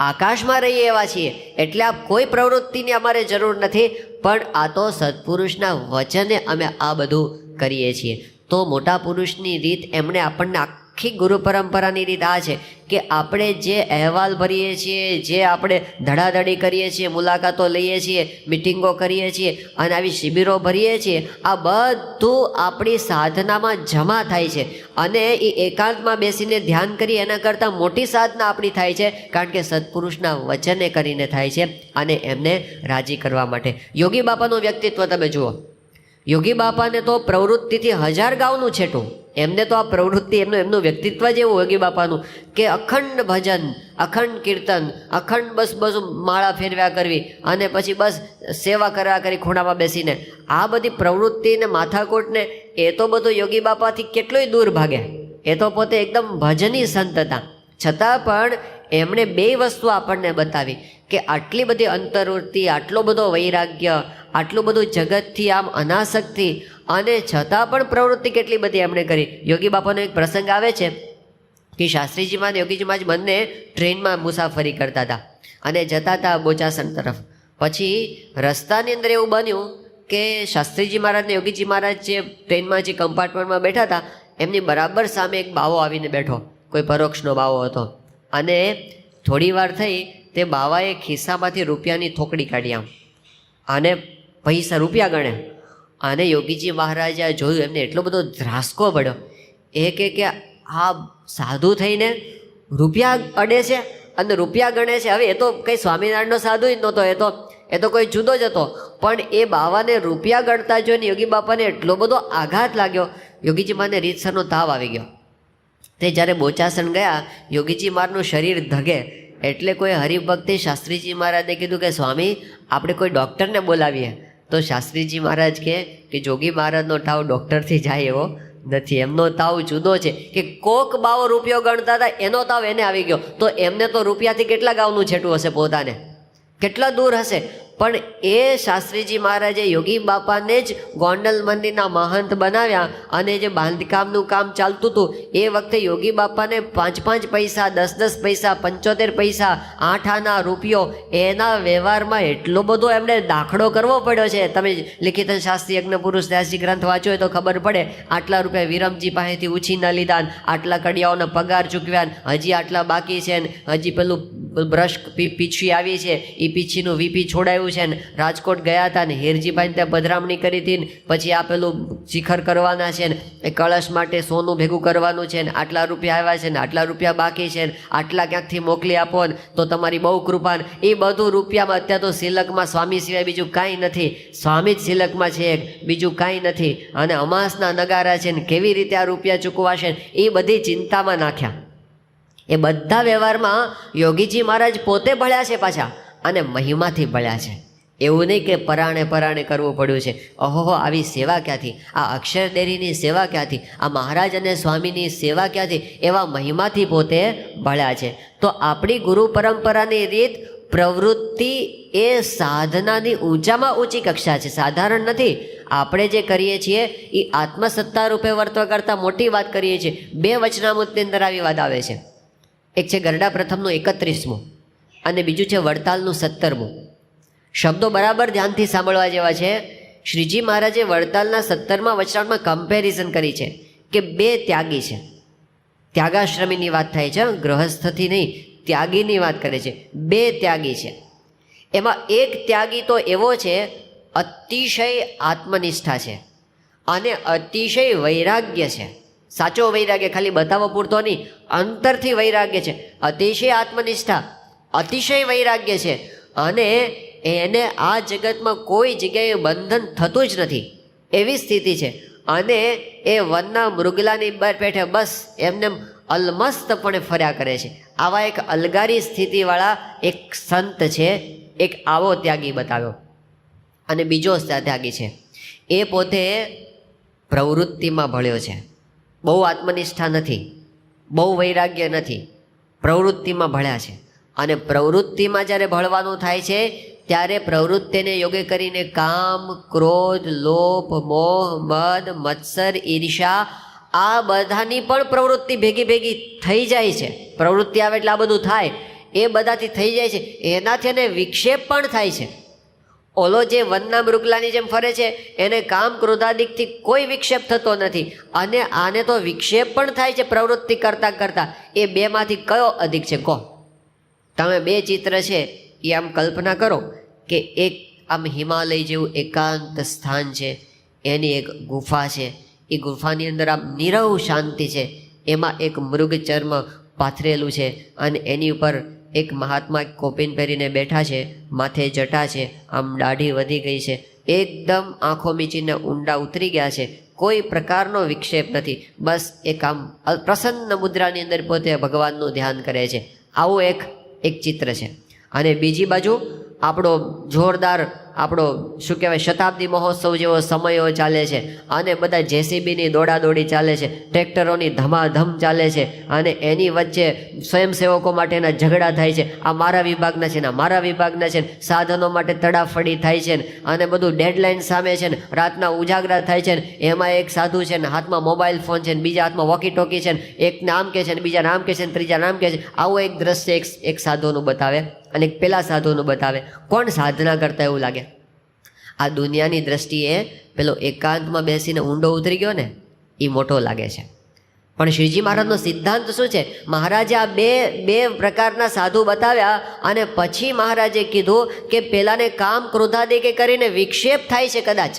આકાશમાં રહીએ એવા છીએ, એટલે આ કોઈ પ્રવૃત્તિની અમારે જરૂર નથી, પણ આ તો સત્પુરુષના વચને અમે આ બધું કરીએ છીએ. તો મોટા પુરુષની રીત એમણે આપણને આખી ગુરુ પરંપરાની રીત આ છે કે આપણે જે અહેવાલ ભરીએ છીએ, જે આપણે ધડાધડી કરીએ છીએ, મુલાકાતો લઈએ છીએ, મિટિંગો કરીએ છીએ અને આવી શિબિરો ભરીએ છીએ, આ બધું આપણી સાધનામાં જમા થાય છે. અને એ એકાંતમાં બેસીને ધ્યાન કરી એના કરતાં મોટી સાધના આપણી થાય છે, કારણ કે સત્પુરુષના વચને કરીને થાય છે અને એમને રાજી કરવા માટે. યોગી બાપાનું વ્યક્તિત્વ તમે જુઓ. યોગી બાપાને તો પ્રવૃત્તિથી 1000 ગાઉનું છેટું. એમને તો આ પ્રવૃત્તિ, એમનું વ્યક્તિત્વ જ એવું યોગી બાપાનું કે અખંડ ભજન, અખંડ કીર્તન, અખંડ બસ માળા ફેરવ્યા કરવી અને પછી બસ સેવા કરવા કરી ખૂણામાં બેસીને. આ બધી પ્રવૃત્તિને માથાકૂટને એ તો બધું યોગી બાપાથી કેટલોય દૂર ભાગે. એ તો પોતે એકદમ ભજની સંત હતા. છતાં પણ એમણે 2 વસ્તુ આપણને બતાવી કે આટલી બધી અંતર્વૃત્તિ, આટલો બધો વૈરાગ્ય, આટલું બધું જગતથી આમ અનાસક્તિ, અને છતાં પણ પ્રવૃત્તિ કેટલી બધી એમણે કરી. યોગી બાપાનો એક પ્રસંગ આવે છે કે શાસ્ત્રીજીમાં અને યોગીજીમાં જ બંને ટ્રેનમાં મુસાફરી કરતા હતા અને જતા હતા બોચાસન તરફ. પછી રસ્તાની અંદર એવું બન્યું કે શાસ્ત્રીજી મહારાજ ને યોગીજી મહારાજ જે ટ્રેનમાં જે કમ્પાર્ટમેન્ટમાં બેઠા હતા, એમની બરાબર સામે એક બાવો આવીને બેઠો, કોઈ પરોક્ષનો બાવો હતો. અને થોડી વાર થઈ તે બાવાએ ખિસ્સામાંથી રૂપિયાની થોકડી કાઢી આમ અને રૂપિયા ગણે. અને યોગીજી મહારાજે જોયું, એમને એટલો બધો ધ્રાસકો પડ્યો. એ કે આ સાધુ થઈને રૂપિયા અડે છે અને રૂપિયા ગણે છે. હવે એ તો કંઈ સ્વામિનારાયણનો સાધુ જ નહોતો, એ તો કોઈ જુદો જ હતો. પણ એ બાવાને રૂપિયા ગણતા જોઈને યોગી બાપાને એટલો બધો આઘાત લાગ્યો. યોગીજી મહારાજને રીતસરનો તાવ આવી ગયો. તે જ્યારે બોચાસન ગયા, યોગીજી મહારાજનું શરીર ધગે. એટલે કોઈ હરિભક્તે શાસ્ત્રીજી મહારાજે કીધું કે સ્વામી, આપણે કોઈ ડૉક્ટરને બોલાવીએ. તો શાસ્ત્રીજી મહારાજ કહે કે જોગી મહારાજનો તાવ ડૉક્ટરથી જાય એવો નથી. એમનો તાવ જુદો છે કે કોક બાવો રૂપિયો ગણતા હતા, એનો તાવ એને આવી ગયો. તો એમને તો રૂપિયાથી કેટલા ગાઉનું છેટું હશે, પોતાને કેટલા દૂર હશે. પણ એ શાસ્ત્રીજી મહારાજે યોગી બાપાને જ ગોંડલ મંદિરના મહંત બનાવ્યા. અને જે બાંધકામનું કામ ચાલતું હતું એ વખતે યોગી બાપાને 5 પૈસા, 10 પૈસા, 75 પૈસા, 8 આના રૂપિયો, એના વ્યવહારમાં એટલો બધો એમને દાખલો કરવો પડ્યો છે. તમે લિખિત શાસ્ત્રી યજ્ઞ પુરુષ ત્યાસી ગ્રંથ વાંચો હોય તો ખબર પડે. આટલા રૂપિયા વિરમજી પાસેથી ઉછીના લીધા, આટલા કડિયાઓના પગાર ચૂકવ્યા, હજી આટલા બાકી છે, હજી પેલું બ્રશ પીછી આવી છે, એ પીછીનું વીપી છોડાયું છે ને રાજકોટ ગયા હતા ને હેરજીભાઈને ત્યાં પધરામણી કરી હતી ને પછી આ પેલું શિખર કરવાના છે ને એ કળશ માટે સોનું ભેગું કરવાનું છે ને આટલા રૂપિયા આવ્યા છે ને આટલા રૂપિયા બાકી છે ને આટલા ક્યાંકથી મોકલી આપો ને તો તમારી બહુ કૃપા. એ બધું રૂપિયામાં અત્યારે તો સિલકમાં સ્વામી સિવાય બીજું કાંઈ નથી. સ્વામી જ સિલકમાં છે, બીજું કાંઈ નથી. અને અમાસના નગારા છે ને કેવી રીતે આ રૂપિયા ચૂકવાશે એ બધી ચિંતામાં નાખ્યા. એ બધા વ્યવહારમાં યોગીજી મહારાજ પોતે ભળ્યા છે પાછા, અને મહિમાથી ભળ્યા છે. એવું નહીં કે પરાણે પરાણે કરવું પડ્યું છે. ઓહો, આવી સેવા ક્યાંથી, આ અક્ષરદેરીની સેવા ક્યાંથી, આ મહારાજ અને સ્વામીની સેવા ક્યાંથી, એવા મહિમાથી પોતે ભળ્યા છે. તો આપણી ગુરુ પરંપરાની રીત પ્રવૃત્તિ એ સાધનાની ઊંચામાં ઊંચી કક્ષા છે, સાધારણ નથી. આપણે જે કરીએ છીએ એ આત્મસત્તા રૂપે વર્તવા કરતાં મોટી વાત કરીએ છીએ. 2 વચનામૃતની અંદર આવી વાત આવે છે. એક છે ગરડા પ્રથમનું 31મું અને બીજું છે વડતાલનું 17મું. શબ્દો બરાબર ધ્યાનથી સાંભળવા જેવા છે. શ્રીજી મહારાજે વડતાલના 17મા વચનામૃતમાં કમ્પેરિઝન કરી છે કે 2 ત્યાગી છે. ત્યાગાશ્રમીની વાત થાય છે, ગૃહસ્થથી નહીં, ત્યાગીની વાત કરે છે. 2 ત્યાગી છે. એમાં એક ત્યાગી તો એવો છે અતિશય આત્મનિષ્ઠા છે અને અતિશય વૈરાગ્ય છે. સાચો વૈરાગ્ય, ખાલી બતાવો પૂરતો નહીં, અંતરથી વૈરાગ્ય છે. અતિશય આત્મનિષ્ઠા, અતિશય વૈરાગ્ય છે અને એને આ જગતમાં કોઈ જગ્યાએ બંધન થતું જ નથી એવી સ્થિતિ છે. અને એ વનના મૃગલાની પેઠે બસ એમને અલમસ્તપણે ફર્યા કરે છે. આવા એક અલગારી સ્થિતિવાળા એક સંત છે. એક આવો ત્યાગી બતાવ્યો. અને બીજો ત્યાગી છે એ પોતે પ્રવૃત્તિમાં ભળ્યો છે. બહુ આત્મનિષ્ઠા નથી, બહુ વૈરાગ્ય નથી, પ્રવૃત્તિમાં ભળ્યા છે. અને પ્રવૃત્તિમાં જ્યારે ભળવાનું થાય છે ત્યારે પ્રવૃત્તિને યોગ્ય કરીને કામ, ક્રોધ, લોભ, મોહ, મદ, મત્સર, ઈર્ષા આ બધાની પણ પ્રવૃત્તિ ભેગી થઈ જાય છે. પ્રવૃત્તિ આવે એટલે આ બધું થાય, એ બધાથી થઈ જાય છે. એનાથી એને વિક્ષેપ પણ થાય છે. ઓલો જે વનના મૃગલાની જેમ ફરે છે એને કામ ક્રોધાદિકથી કોઈ વિક્ષેપ થતો નથી, અને આને તો વિક્ષેપ પણ થાય છે પ્રવૃત્તિ કરતાં કરતાં. એ 2માંથી કયો અધિક છે કહો? તમે 2 ચિત્ર છે એ આમ કલ્પના કરો કે એક આમ હિમાલય જેવું એકાંત સ્થાન છે, એની એક ગુફા છે, એ ગુફાની અંદર આમ નીરવ શાંતિ છે, એમાં એક મૃગ ચર્મ પાથરેલું છે અને એની ઉપર એક મહાત્મા કોપીન પહેરીને બેઠા છે, માથે જટા છે, આમ દાઢી વધી ગઈ છે, એકદમ આંખો મીચીને ઊંડા ઉતરી ગયા છે, કોઈ પ્રકારનો વિક્ષેપ નથી, બસ એક આમ પ્રસન્ન મુદ્રાની અંદર પોતે ભગવાનનું ધ્યાન કરે છે. આવું એક ચિત્ર છે. અને બીજી બાજુ આપણો જોરદાર આપણો શું કહેવાય શતાબ્દી મહોત્સવ જેવો સમયો ચાલે છે અને બધા જેસીબીની દોડાદોડી ચાલે છે, ટ્રેક્ટરોની ધમાધમ ચાલે છે અને એની વચ્ચે સ્વયંસેવકો માટેના ઝઘડા થાય છે. આ મારા વિભાગના છે ને મારા વિભાગના છે ને, સાધનો માટે તડાફડી થાય છે ને, અને બધું ડેડલાઇન સામે છે ને, રાતના ઉજાગરા થાય છે ને, એમાં એક સાધુ છે ને હાથમાં મોબાઈલ ફોન છે ને, બીજા હાથમાં વોકી ટોકી છે ને, એક નામ કહે છે ને, બીજા નામ કહે છે ને, ત્રીજા નામ કહે છે. આવું એક દ્રશ્ય એક સાધુનું બતાવે અને એક પેલા સાધુનું બતાવે. કોણ સાધના કરતા એવું લાગે? આ દુનિયાની દ્રષ્ટિએ પેલો એકાંતમાં બેસીને ઊંડો ઉતરી ગયો ને એ મોટો લાગે છે. પણ શ્રીજી મહારાજનો સિદ્ધાંત શું છે? મહારાજે આ બે પ્રકારના સાધુ બતાવ્યા અને પછી મહારાજે કીધું કે પેલાને કામ ક્રોધાદિકે કરીને વિક્ષેપ થાય છે, કદાચ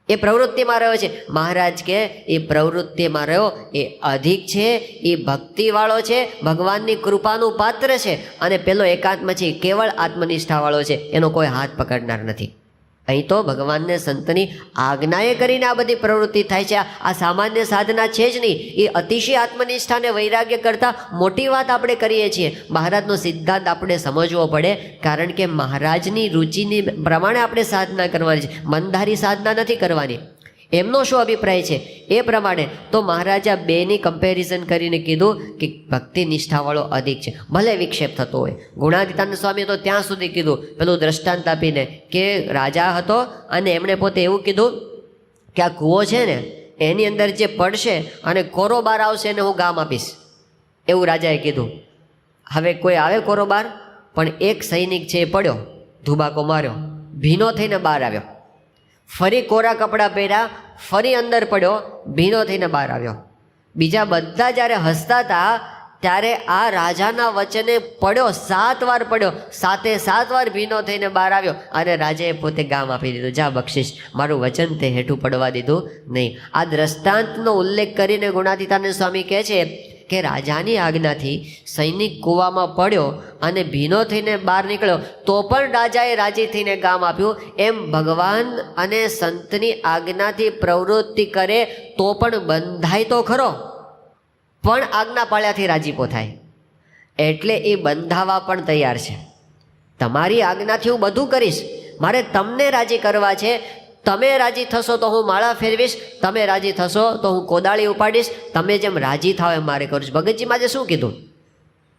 એ પ્રવૃત્તિમાં રહ્યો છે. મહારાજ કે એ પ્રવૃત્તિમાં રહ્યો એ અધિક છે, એ ભક્તિવાળો છે, ભગવાનની કૃપાનું પાત્ર છે. અને પેલો એકાંતમાં છે કેવળ આત્મનિષ્ઠાવાળો છે, એનો કોઈ હાથ પકડનાર નથી. અહીં તો ભગવાનને સંતની આજ્ઞાએ કરીને આ બધી પ્રવૃત્તિ થાય છે. આ સામાન્ય સાધના છે જ નહીં, એ અતિશય આત્મનિષ્ઠા અને વૈરાગ્ય કરતાં મોટી વાત આપણે કરીએ છીએ. મહારાજનો સિદ્ધાંત આપણે સમજવો પડે, કારણ કે મહારાજની રુચિની પ્રમાણે આપણે સાધના કરવાની છે, મનધારી સાધના નથી કરવાની. એમનો શું અભિપ્રાય છે એ પ્રમાણે તો મહારાજા બેની કમ્પેરિઝન કરીને કીધું કે ભક્તિ નિષ્ઠાવાળો અધિક છે, ભલે વિક્ષેપ થતો હોય. ગુણાતીતાનંદ સ્વામીએ તો ત્યાં સુધી કીધું, પેલું દ્રષ્ટાંત આપીને કે રાજા હતો અને એમણે પોતે એવું કીધું કે આ કૂવો છે ને એની અંદર જે પડશે અને કોરો બાર આવશે એને હું ગામ આપીશ, એવું રાજાએ કીધું. હવે કોઈ આવે કોરો બાર? પણ એક સૈનિક છે એ પડ્યો, ધુબાકો માર્યો, ભીનો થઈને બહાર આવ્યો. ફરી કોરા કપડાં પહેર્યા, ફરી અંદર પડ્યો, ભીનો થઈને બહાર આવ્યો. બીજા બધા જ્યારે હસતા હતા ત્યારે આ રાજાના વચને પડ્યો, 7 વાર પડ્યો, 7 વાર ભીનો થઈને બહાર આવ્યો અને રાજાએ પોતે ગામ આપી દીધું, જા બક્ષિસ, મારું વચન તે હેઠું પડવા દીધું નહીં. આ દ્રષ્ટાંતનો ઉલ્લેખ કરીને ગુણાતીતાનંદ સ્વામી કહે છે કે રાજાની આજ્ઞાથી સૈનિક કૂવામાં પડ્યો અને ભીનો થઈને બહાર નીકળ્યો તો પણ રાજાએ રાજી થઈને ગામ આપ્યું. એમ ભગવાન અને સંતની આજ્ઞાથી પ્રવૃત્તિ કરે તો પણ બંધાય તો ખરો, પણ આજ્ઞા પાળ્યાથી રાજીપો થાય. એટલે એ બંધાવા પણ તૈયાર છે. તમારી આજ્ઞાથી હું બધું કરીશ, મારે તમને રાજી કરવા છે. તમે રાજી થશો તો હું માળા ફેરવીશ, તમે રાજી થશો તો હું કોદાળી ઉપાડીશ, તમે જેમ રાજી થાવ એમ મારે કરું છું. ભગતજી મહારાજે શું કીધું?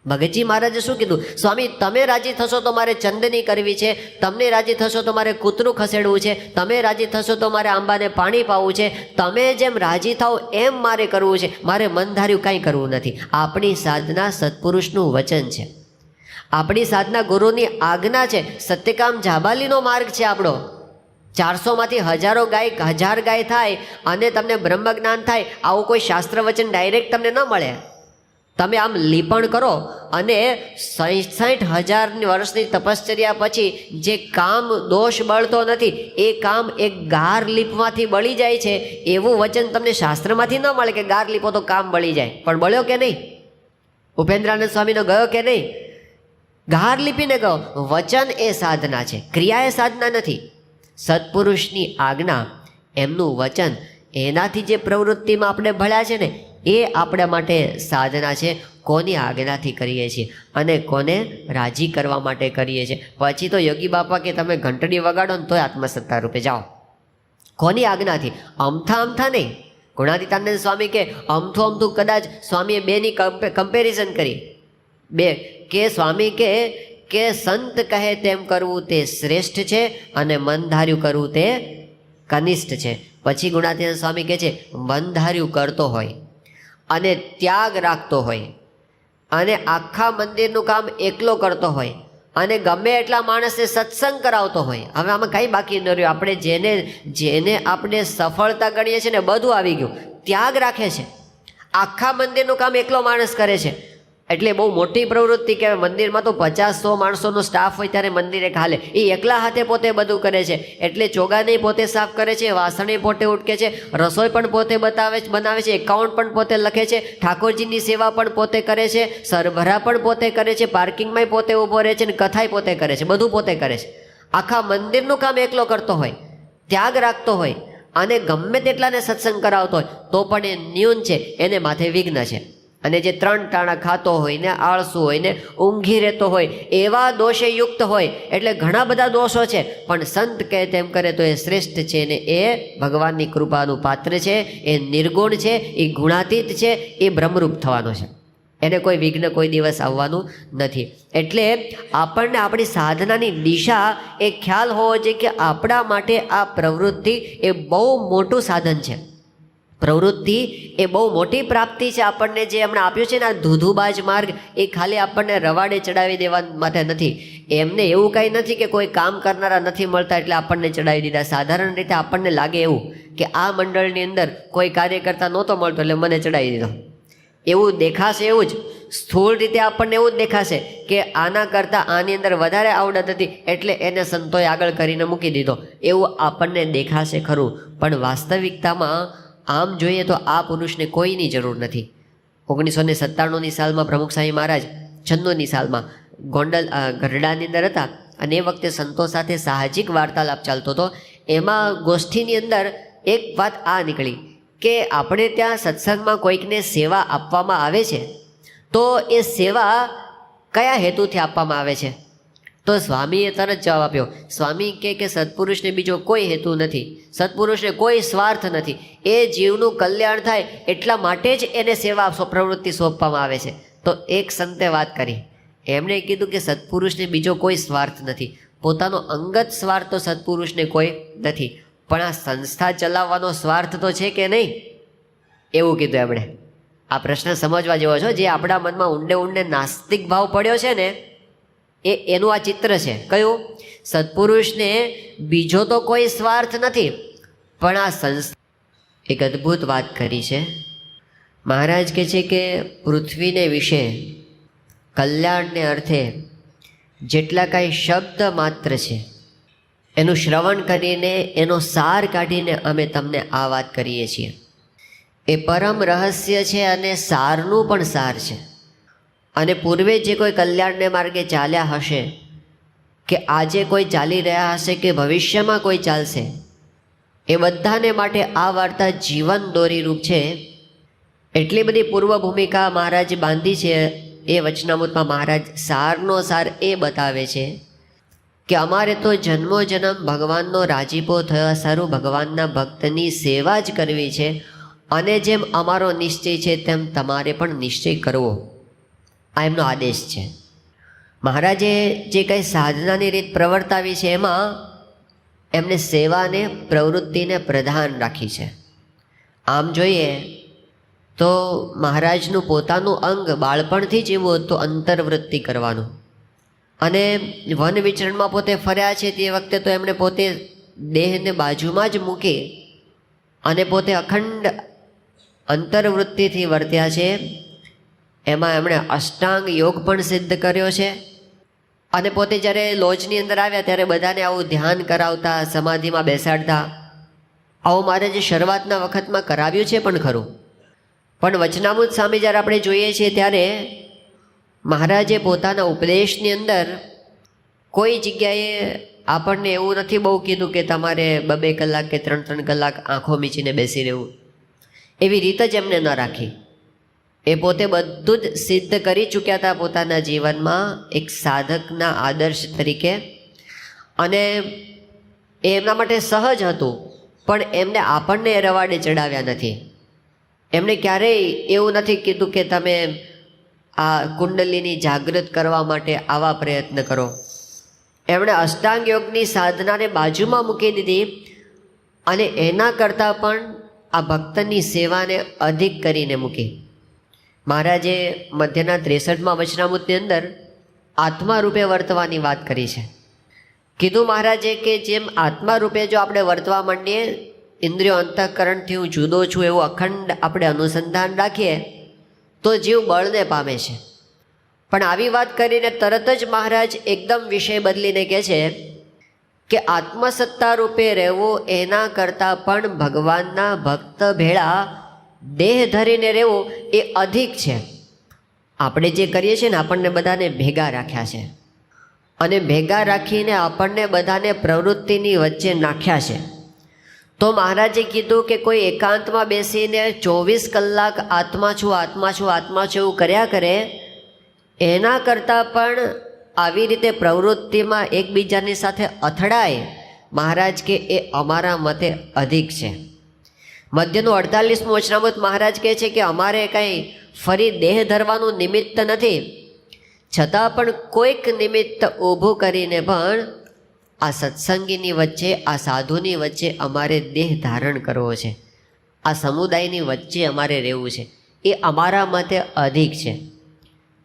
ભગતજી મહારાજે શું કીધું? સ્વામી તમે રાજી થશો તો મારે ચંદની કરવી છે, તમને રાજી થશો તો મારે કૂતરું ખસેડવું છે, તમે રાજી થશો તો મારે આંબાને પાણી પાવું છે, તમે જેમ રાજી થાવ એમ મારે કરવું છે, મારે મનધાર્યું કાંઈ કરવું નથી. આપણી સાધના સત્પુરુષનું વચન છે, આપણી સાધના ગુરુની આજ્ઞા છે. સત્યકામ જાબાલીનો માર્ગ છે આપણો. 400માંથી 1000 ગાય થાય અને તમને બ્રહ્મજ્ઞાન થાય, આવું કોઈ શાસ્ત્ર વચન ડાયરેક્ટ તમને ન મળે. તમે આમ લીપણ કરો અને 66,000 વર્ષની તપશ્ચર્યા પછી જે કામ દોષ બળતો નથી એ કામ એક ગાર લીપમાંથી બળી જાય છે, એવું વચન તમને શાસ્ત્રમાંથી ન મળે કે ગાર લીપો તો કામ બળી જાય. પણ બળ્યો કે નહીં? ઉપેન્દ્રાનંદ સ્વામીનો ગયો કે નહીં? ગાર લીપીને ગયો. વચન એ સાધના છે, ક્રિયા એ સાધના નથી. સત્પુરુષની આજ્ઞા, એમનું વચન, એનાથી જે પ્રવૃત્તિમાં આપણે ભળ્યા છે ને એ આપણા માટે સાધના છે. કોની આજ્ઞાથી કરીએ છીએ અને કોને રાજી કરવા માટે કરીએ છીએ. પછી તો યોગી બાપા કે તમે ઘંટડી વગાડો ને તોય આત્મસત્તા રૂપે જાઓ. કોની આજ્ઞાથી? અમથા નહીં. ગુણાતીતાનંદ સ્વામી કે અમથું કદાચ સ્વામીએ બેની કમ્પેરિઝન કરી. બે કે સ્વામી કે સંત કહે તેમ કરવું તે શ્રેષ્ઠ છે અને મનધાર્યું કરવું તે કનિષ્ઠ છે. પછી ગુણાતીતાનંદ સ્વામી કહે છે મનધાર્યું કરતો હોય અને ત્યાગ રાખતો હોય અને આખા મંદિરનું કામ એકલો કરતો હોય અને ગમે એટલા માણસને સત્સંગ કરાવતો હોય. હવે આમાં કંઈ બાકી ન રહ્યું. આપણે જેને આપણે સફળતા ગણીએ છીએ ને બધું આવી ગયું. ત્યાગ રાખે છે, આખા મંદિરનું કામ એકલો માણસ કરે છે, એટલે બહુ મોટી પ્રવૃત્તિ કહેવાય. મંદિરમાં તો 50-100 માણસોનો સ્ટાફ હોય ત્યારે મંદિર એક હાલે. એ એકલા હાથે પોતે બધું કરે છે. એટલે ચોગાને પોતે સાફ કરે છે, વાસણે પોતે ઉટકે છે, રસોઈ પણ પોતે બનાવે છે, એકાઉન્ટ પણ પોતે લખે છે, ઠાકોરજીની સેવા પણ પોતે કરે છે, સરભરા પણ પોતે કરે છે, પાર્કિંગમાંય પોતે ઊભો રહે છે અને કથાય પોતે કરે છે, બધું પોતે કરે છે. આખા મંદિરનું કામ એકલો કરતો હોય, ત્યાગ રાખતો હોય અને ગમે તેટલાને સત્સંગ કરાવતો હોય તો પણ એ ન્યૂન છે, એને માથે વિઘ્ન છે. અને જે 3 ટાણા ખાતો હોય ને, આળસુ હોય ને, ઊંઘી રહેતો હોય, એવા દોષે યુક્ત હોય. એટલે ઘણા બધા દોષો છે, પણ સંત કહે તેમ કરે તો એ શ્રેષ્ઠ છે ને એ ભગવાનની કૃપાનું પાત્ર છે, એ નિર્ગુણ છે, એ ગુણાતીત છે, એ બ્રહ્મરૂપ થવાનો છે. એને કોઈ વિઘ્ન કોઈ દિવસ આવવાનું નથી. એટલે આપણને આપણી સાધનાની દિશા એ ખ્યાલ હોવો જોઈએ કે આપણા માટે આ પ્રવૃત્તિ એ બહુ મોટું સાધન છે. પ્રવૃત્તિ એ બહુ મોટી પ્રાપ્તિ છે. આપણને જે હમણાં આપ્યું છે ને આ ધૂધુબાજ માર્ગ, એ ખાલી આપણને રવાડે ચડાવી દેવા માટે નથી. એમને એવું કાંઈ નથી કે કોઈ કામ કરનારા નથી મળતા એટલે આપણને ચડાવી દીધા. સાધારણ રીતે આપણને લાગે એવું કે આ મંડળની અંદર કોઈ કાર્યકર્તા નહોતો મળતો એટલે મને ચડાવી દીધો, એવું દેખાશે. એવું જ સ્થૂળ રીતે આપણને એવું જ દેખાશે કે આના કરતાં આની અંદર વધારે આવડત હતી એટલે એને સંતોએ આગળ કરીને મૂકી દીધો, એવું આપણને દેખાશે ખરું. પણ વાસ્તવિકતામાં આમ જોઈએ તો આ પુરુષને કોઈની જરૂર નથી. 1997ની સાલમાં પ્રમુખ સ્વામી મહારાજ 96ની સાલમાં ગોંડલ ગઢડાની અંદર હતા અને એ વખતે સંતો સાથે સાહજિક વાર્તાલાપ ચાલતો હતો. એમાં ગોષ્ઠીની અંદર એક વાત આ નીકળી કે આપણે ત્યાં સત્સંગમાં કોઈકને સેવા આપવામાં આવે છે તો એ સેવા કયા હેતુથી આપવામાં આવે છે? તો સ્વામીએ તરત જવાબ આપ્યો. સ્વામી કે સત્પુરુષને બીજો કોઈ હેતુ નથી, સત્પુરુષને કોઈ સ્વાર્થ નથી, એ જીવનું કલ્યાણ થાય એટલા માટે જ એને સેવા પ્રવૃત્તિ સોંપવામાં આવે છે. તો એક સંતે વાત કરી, એમણે કીધું કે સત્પુરુષને બીજો કોઈ સ્વાર્થ નથી, પોતાનો અંગત સ્વાર્થ તો સત્પુરુષને કોઈ નથી, પણ આ સંસ્થા ચલાવવાનો સ્વાર્થ તો છે કે નહીં, એવું કીધું એમણે. આ પ્રશ્ન સમજવા જેવો છે. જે આપણા મનમાં ઊંડે નાસ્તિક ભાવ પડ્યો છે ને એનું આ ચિત્ર છે. કયું? સત્પુરુષને બીજો તો કોઈ સ્વાર્થ નથી, પણ આ સંસ્થા. એક અદ્ભુત વાત કરી છે મહારાજ કહે છે કે પૃથ્વીને વિશે કલ્યાણને અર્થે જેટલા કાંઈ શબ્દ માત્ર છે એનું શ્રવણ કરીને એનો સાર કાઢીને અમે તમને આ વાત કરીએ છીએ. એ પરમ રહસ્ય છે અને સારનું પણ સાર છે. અને પૂર્વે જે કોઈ કલ્યાણને માર્ગે ચાલ્યા હશે કે આજે કોઈ ચાલી રહ્યા હશે કે ભવિષ્યમાં કોઈ ચાલશે, એ બધાને માટે આ વાર્તા જીવન દોરીરૂપ છે. એટલી બધી પૂર્વ ભૂમિકા મહારાજે બાંધી છે. એ વચનામૃતમાં મહારાજ સારનો સાર એ બતાવે છે કે અમારે તો જન્મો જન્મ ભગવાનનો રાજીપો થયો સારું ભગવાનના ભક્તની સેવા જ કરવી છે, અને જેમ અમારો નિશ્ચય છે તેમ તમારે પણ નિશ્ચય કરવો, આ એમનો આદેશ છે. મહારાજે જે કંઈ સાધનાની રીત પ્રવર્તાવી છે એમાં એમને સેવાને પ્રવૃત્તિને પ્રધાન રાખી છે. આમ જોઈએ તો મહારાજનું પોતાનું અંગ બાળપણથી જ એવું હતું અંતર્વૃત્તિ કરવાનું. અને વન વિચરણમાં પોતે ફર્યા છે તે વખતે તો એમણે પોતે દેહને બાજુમાં જ મૂકી અને પોતે અખંડ અંતર્વૃત્તિથી વર્ત્યા છે. એમાં એમણે અષ્ટાંગ યોગ પણ સિદ્ધ કર્યો છે. અને પોતે જ્યારે લોજની અંદર આવ્યા ત્યારે બધાને આવું ધ્યાન કરાવતા, સમાધિમાં બેસાડતા. આવું મહારાજે શરૂઆતના વખતમાં કરાવ્યું છે પણ ખરું. પણ વચનામૃત સામે જ્યારે આપણે જોઈએ છીએ ત્યારે મહારાજે પોતાના ઉપદેશની અંદર કોઈ જગ્યાએ આપણને એવું નથી બહુ કીધું કે તમારે 2 કલાક કે 3 કલાક આંખો મીચીને બેસી રહેવું. એવી રીત જ એમને ન રાખી. એ પોતે બધું જ સિદ્ધ કરી ચૂક્યા હતા પોતાના જીવનમાં એક સાધકના આદર્શ તરીકે. અને એ એમના માટે સહજ હતું, પણ એમને આપણને એ રવાડે ચડાવ્યા નથી. એમણે ક્યારેય એવું નથી કીધું કે તમે આ કુંડલીની જાગૃત કરવા માટે આવા પ્રયત્ન કરો. એમણે અષ્ટાંગ યોગની સાધનાને બાજુમાં મૂકી દીધી અને એના કરતાં પણ આ ભક્તની સેવાને અધિક કરીને મૂકી. મહારાજે મધ્યના 63માં વચનામૃતની અંદર આત્મા રૂપે વર્તવાની વાત કરી છે. કીધું મહારાજે કે જેમ આત્મા રૂપે જો આપણે વર્તવા માંડીએ, ઇન્દ્રિયો અંતઃકરણથી હું જુદો છું એવું અખંડ આપણે અનુસંધાન રાખીએ તો જીવ બળને પામે છે. પણ આવી વાત કરીને તરત જ મહારાજ એકદમ વિષય બદલીને કહે છે કે આત્મસત્તા રૂપે રહેવું એના કરતાં પણ ભગવાનના ભક્ત ભેળા દેહ ધરીને રહેવું એ અધિક છે. આપણે જે કરીએ છીએ ને આપણને બધાને ભેગા રાખ્યા છે, અને ભેગા રાખીને આપણને બધાને પ્રવૃત્તિની વચ્ચે નાખ્યા છે. તો મહારાજે કીધું કે કોઈ એકાંતમાં બેસીને 24 કલાક આત્મા છું આત્મા છું આત્મા છું એવું કર્યા કરે, એના કરતાં પણ આવી રીતે પ્રવૃત્તિમાં એકબીજાની સાથે અથડાય, મહારાજ કે એ અમારા મતે અધિક છે. મધ્યનું 48મું વચનામૃત મહારાજ કહે છે કે અમારે કાંઈ ફરી દેહ ધરવાનું નિમિત્ત નથી, છતાં પણ કોઈક નિમિત્ત ઊભું કરીને પણ આ સત્સંગીની વચ્ચે, આ સાધુની વચ્ચે અમારે દેહ ધારણ કરવો છે, આ સમુદાયની વચ્ચે અમારે રહેવું છે, એ અમારા મતે અધિક છે.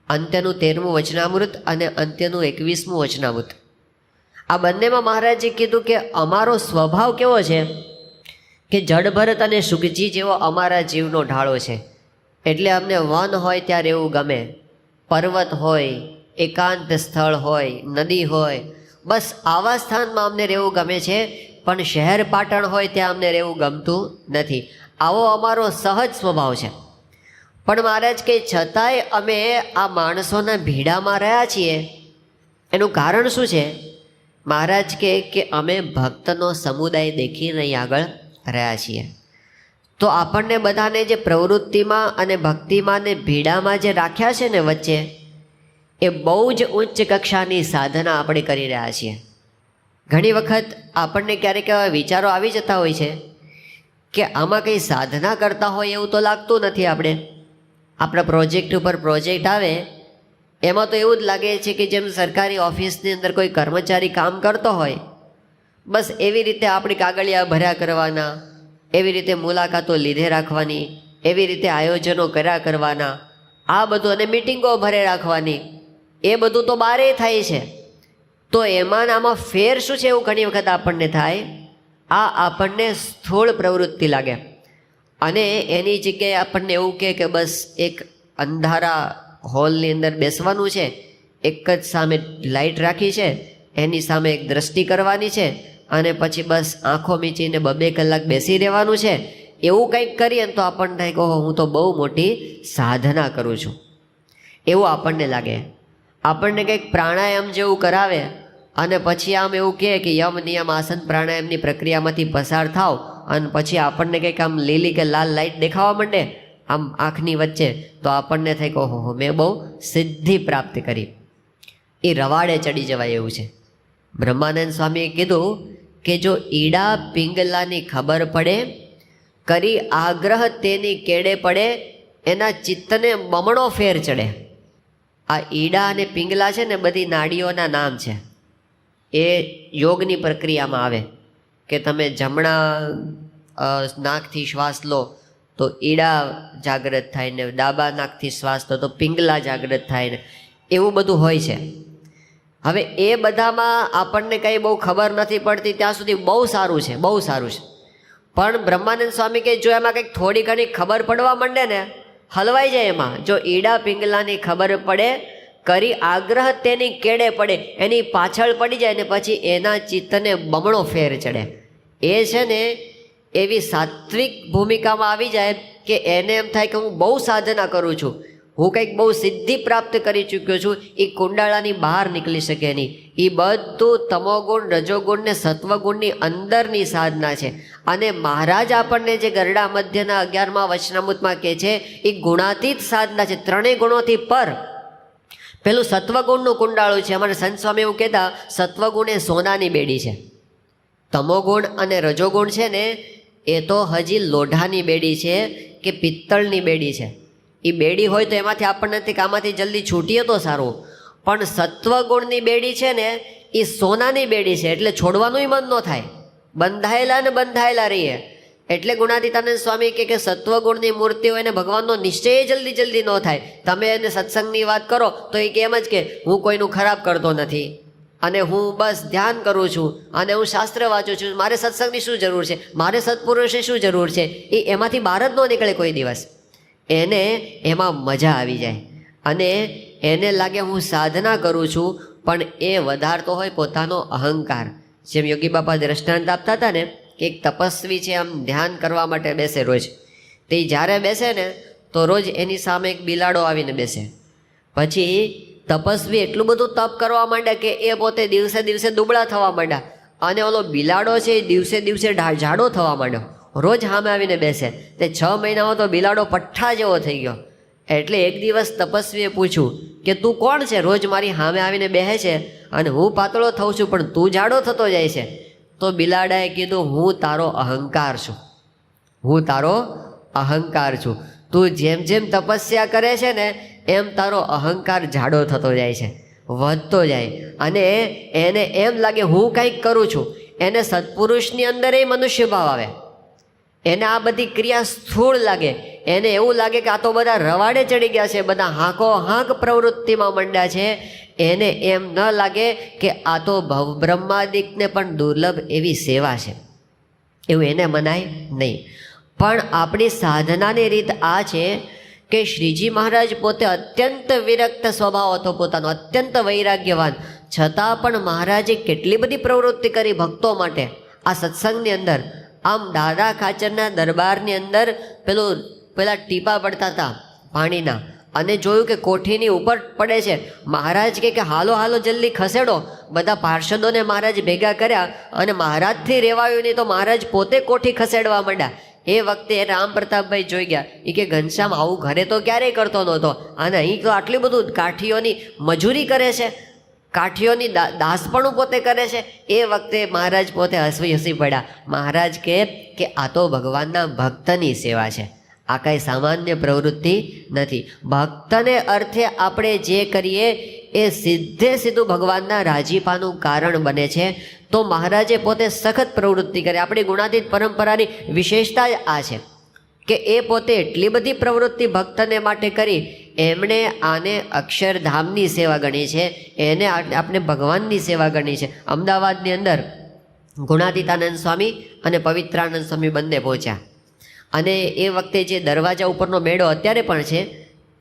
અંત્યનું 13મું વચનામૃત અને અંત્યનું 21મું વચનામૃત, આ બંનેમાં મહારાજે કીધું કે અમારો સ્વભાવ કેવો છે કે જડભરત અને સુખજી જેવો અમારા જીવનો ઢાળો છે. એટલે અમને વન હોય ત્યાં રહેવું ગમે, પર્વત હોય, એકાંત સ્થળ હોય, નદી હોય, બસ આવા સ્થાનમાં અમને રહેવું ગમે છે. પણ શહેર પાટણ હોય ત્યાં અમને રહેવું ગમતું નથી. આવો અમારો સહજ સ્વભાવ છે. પણ મહારાજ કે છતાંય અમે આ માણસોના ભીડામાં રહ્યા છીએ. એનું કારણ શું છે? મહારાજ કે અમે ભક્તનો સમુદાય દેખીને અહીં આગળ રહ્યા છીએ. તો આપણને બધાને જે પ્રવૃત્તિમાં અને ભક્તિમાં ને ભીડામાં જે રાખ્યા છે ને વચ્ચે, એ બહુ જ ઉચ્ચ કક્ષાની સાધના આપણે કરી રહ્યા છીએ. ઘણી વખત આપણને ક્યારેક એવા વિચારો આવી જતા હોય છે કે આમાં કંઈ સાધના કરતા હોય એવું તો લાગતું નથી. આપણા પ્રોજેક્ટ ઉપર પ્રોજેક્ટ આવે એમાં તો એવું જ લાગે છે કે જેમ સરકારી ઓફિસની અંદર કોઈ કર્મચારી કામ કરતો હોય, બસ એવી રીતે આપણી કાગળિયા ભર્યા કરવાના, એવી રીતે મુલાકાતો લીધે રાખવાની, એવી રીતે આયોજનો કર્યા કરવાના, આ બધું, અને મિટિંગો ભરે રાખવાની, એ બધું તો બારે થાય છે. તો એમાં આમાં ફેર શું છે એવું ઘણી વખત આપણને થાય. આ આપણને સ્થૂળ પ્રવૃત્તિ લાગે. અને એની જગ્યાએ આપણને એવું કહે કે બસ એક અંધારા હોલની અંદર બેસવાનું છે, એક જ સામે લાઇટ રાખી છે, એની સામે એક દ્રષ્ટિ કરવાની છે અને પછી બસ આંખો મીચીને 2 કલાક બેસી રહેવાનું છે. એવું કંઈક કરીએ ને તો આપણને થાય કે ઓહો, હું તો બહુ મોટી સાધના કરું છું એવું આપણને લાગે. આપણને કંઈક પ્રાણાયામ જેવું કરાવે અને પછી આમ એવું કહે કે યમ નિયમ આસન પ્રાણાયામની પ્રક્રિયામાંથી પસાર થાવ અને પછી આપણને કંઈક આમ લીલી કે લાલ લાઇટ દેખાવા માંડે આમ આંખની વચ્ચે, તો આપણને થાય કે ઓહો, મેં બહુ સિદ્ધિ પ્રાપ્ત કરી. એ રવાડે ચડી જવાય એવું છે. બ્રહ્માનંદ સ્વામીએ કીધું કે જો ઈડા પિંગલાની ખબર પડે, કરી આગ્રહ તેની કેડે પડે, એના ચિત્તને બમણો ફેર ચડે. આ ઈડા અને પિંગલા છે ને બધી નાડીઓના નામ છે. એ યોગની પ્રક્રિયામાં આવે કે તમે જમણા નાકથી શ્વાસ લો તો ઈડા જાગૃત થાય ને ડાબા નાકથી શ્વાસ લો તો પિંગલા જાગૃત થાય ને એવું બધું હોય છે. હવે એ બધામાં આપણને કંઈ બહુ ખબર નથી પડતી ત્યાં સુધી બહુ સારું છે, બહુ સારું છે. પણ બ્રહ્માનંદ સ્વામી કે જો એમાં કંઈક થોડી ઘણી ખબર પડવા માંડે ને, હલવાઈ જાય એમાં. જો ઈડા પિંગલાની ખબર પડે, કરી આગ્રહ તેની કેડે પડે, એની પાછળ પડી જાય ને પછી એના ચિત્તને બમણો ફેર ચડે. એ છે ને એવી સાત્વિક ભૂમિકામાં આવી જાય કે એને એમ થાય કે હું બહુ સાધના કરું છું, હું કંઈક બહુ સિદ્ધિ પ્રાપ્ત કરી ચૂક્યો છું, એ કુંડાળાની બહાર નીકળી શકે નહીં. એ બધું તમોગુણ રજોગુણ ને સત્વગુણની અંદરની સાધના છે. અને મહારાજ આપણને જે ગરડા મધ્યના 11મા વચનામૃતમાં કહે છે એ ગુણાતીત સાધના છે, 3 ગુણોથી પર. પેલું સત્વગુણનું કુંડાળું છે. અમારે સંત સ્વામી એવું કહેતા, સત્વગુણ એ સોનાની બેડી છે, તમોગુણ અને રજોગુણ છે ને એ તો હજી લોઢાની બેડી છે કે પિત્તળની બેડી છે. એ બેડી હોય તો એમાંથી આપણને નથી કે આમાંથી જલ્દી છૂટીએ તો સારું, પણ સત્વગુણની બેડી છે ને એ સોનાની બેડી છે, એટલે છોડવાનું મન ન થાય, બંધાયેલા ને બંધાયેલા રહીએ. એટલે ગુણાતીતાનંદ સ્વામી કે સત્વગુણની મૂર્તિ હોય ને ભગવાનનો નિશ્ચય જલ્દી ન થાય. તમે એને સત્સંગની વાત કરો તો એ કેમ જ કે હું કોઈનું ખરાબ કરતો નથી અને હું બસ ધ્યાન કરું છું અને હું શાસ્ત્ર વાંચું છું, મારે સત્સંગની શું જરૂર છે, મારે સત્પુરુષની શું જરૂર છે. એ એમાંથી બહાર જ ન નીકળે કોઈ દિવસ. એને એમાં મજા આવી જાય અને એને લાગે હું સાધના કરું છું, પણ એ વધારતો હોય પોતાનો અહંકાર. જેમ યોગી બાપા દ્રષ્ટાંત આપતા હતા ને કે એક તપસ્વી છે, આમ ધ્યાન કરવા માટે બેસે રોજ. તે જ્યારે બેસે ને તો રોજ એની સામે એક બિલાડો આવીને બેસે. પછી તપસ્વી એટલું બધું તપ કરવા માંડ્યા કે એ પોતે દિવસે દિવસે દુબળા થવા માંડ્યા અને ઓલો બિલાડો છે એ દિવસે દિવસે જાડો થવા માંડ્યો. રોજ સામે આવીને બેસે. તે 6 મહિનામાં તો બિલાડો પઠ્ઠા જેવો થઈ ગયો. એટલે એક દિવસ તપસ્વીએ પૂછ્યું કે તું કોણ છે, રોજ મારી સામે આવીને બેસે છે અને હું પાતળો થઉં છું પણ તું જાડો થતો જાય છે. તો બિલાડાએ કીધું, હું તારો અહંકાર છું, હું તારો અહંકાર છું. તું જેમ જેમ તપસ્યા કરે છે ને એમ તારો અહંકાર જાડો થતો જાય છે, વધતો જાય અને એને એમ લાગે હું કંઈક કરું છું. એને સત્પુરુષની અંદર એ મનુષ્ય ભાવ આવે, એને આ બધી ક્રિયા સ્થૂળ લાગે, એને એવું લાગે કે આ તો બધા રવાડે ચડી ગયા છે, બધા હાંકો હાંક પ્રવૃત્તિમાં મંડ્યા છે. એને એમ ન લાગે કે આ તો બ્રહ્માદિકને પણ દુર્લભ એવી સેવા છે, એવું એને મનાય નહીં. પણ આપણી સાધનાની રીત આ છે કે શ્રીજી મહારાજ પોતે અત્યંત વિરક્ત સ્વભાવ હતો પોતાનો, અત્યંત વૈરાગ્યવાન, છતાં પણ મહારાજે કેટલી બધી પ્રવૃત્તિ કરી ભક્તો માટે. આ સત્સંગની અંદર આમ દાદા ખાચરના દરબારની અંદર પેલા ટીપા પડતા હતા પાણીના અને જોયું કે કોઠીની ઉપર પડે છે. મહારાજ કે હાલો હાલો જલ્દી ખસેડો. બધા પાર્ષદોને મહારાજ ભેગા કર્યા અને મહારાજથી રેવાયું નહીં તો મહારાજ પોતે કોઠી ખસેડવા માંડ્યા. એ વખતે રામ પ્રતાપભાઈ જોઈ ગયા. એ કે ઘનશ્યામ આવું ઘરે તો ક્યારેય કરતો નહોતો અને અહીં તો આટલું બધું કાઠીઓની મજૂરી કરે છે, કાઠીઓની દાસપણું પોતે કરે છે. એ વખતે મહારાજ પોતે હસી પડ્યા. મહારાજ કે આ તો ભગવાનના ભક્તની સેવા છે, આ કાંઈ સામાન્ય પ્રવૃત્તિ નથી. ભક્તને અર્થે આપણે જે કરીએ એ સીધું ભગવાનના રાજીપાનું કારણ બને છે. તો મહારાજે પોતે સખત પ્રવૃત્તિ કરી. આપણી ગુણાતીત પરંપરાની વિશેષતા જ આ છે કે એ પોતે એટલી બધી પ્રવૃત્તિ ભક્તને માટે કરી. એમણે આને અક્ષરધામની સેવા ગણી છે, એને આપણે ભગવાનની સેવા ગણી છે. અમદાવાદની અંદર ગુણાતીતાનંદ સ્વામી અને પવિત્રાનંદ સ્વામી બંને પહોંચ્યા અને એ વખતે જે દરવાજા ઉપરનો મેળો અત્યારે પણ છે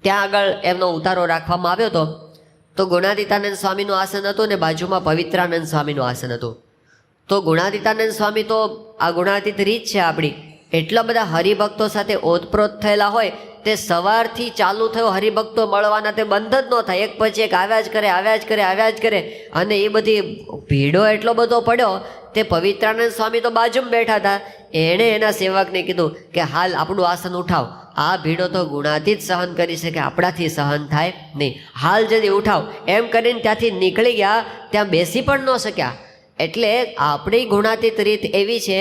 ત્યાં આગળ એમનો ઉતારો રાખવામાં આવ્યો હતો. તો ગુણાતીતાનંદ સ્વામીનું આસન હતું ને બાજુમાં પવિત્રાનંદ સ્વામીનું આસન હતું. તો ગુણાતીતાનંદ સ્વામી તો આ ગુણાતીત રીત છે આપણી, એટલા બધા હરિભક્તો સાથે ઓતપ્રોત થયેલા હોય તે સવારથી ચાલુ થયો હરિભક્તો મળવાના તે બંધ જ ન થાય, એક પછી એક આવ્યા જ કરે. અને એ બધી ભીડો એટલો બધો પડ્યો તે પવિત્રાનંદ સ્વામી તો બાજુમાં બેઠા હતા. એણે એના સેવકને કીધું કે હાલ આપણું આસન ઉઠાવ, આ ભીડો તો ગુણાતીત સહન કરી શકે, આપણાથી સહન થાય નહીં, હાલ જલ્દી ઉઠાવ એમ કરીને ત્યાંથી નીકળી ગયા, ત્યાં બેસી પણ ન શક્યા. એટલે આપણી ગુણાતીત રીત એવી છે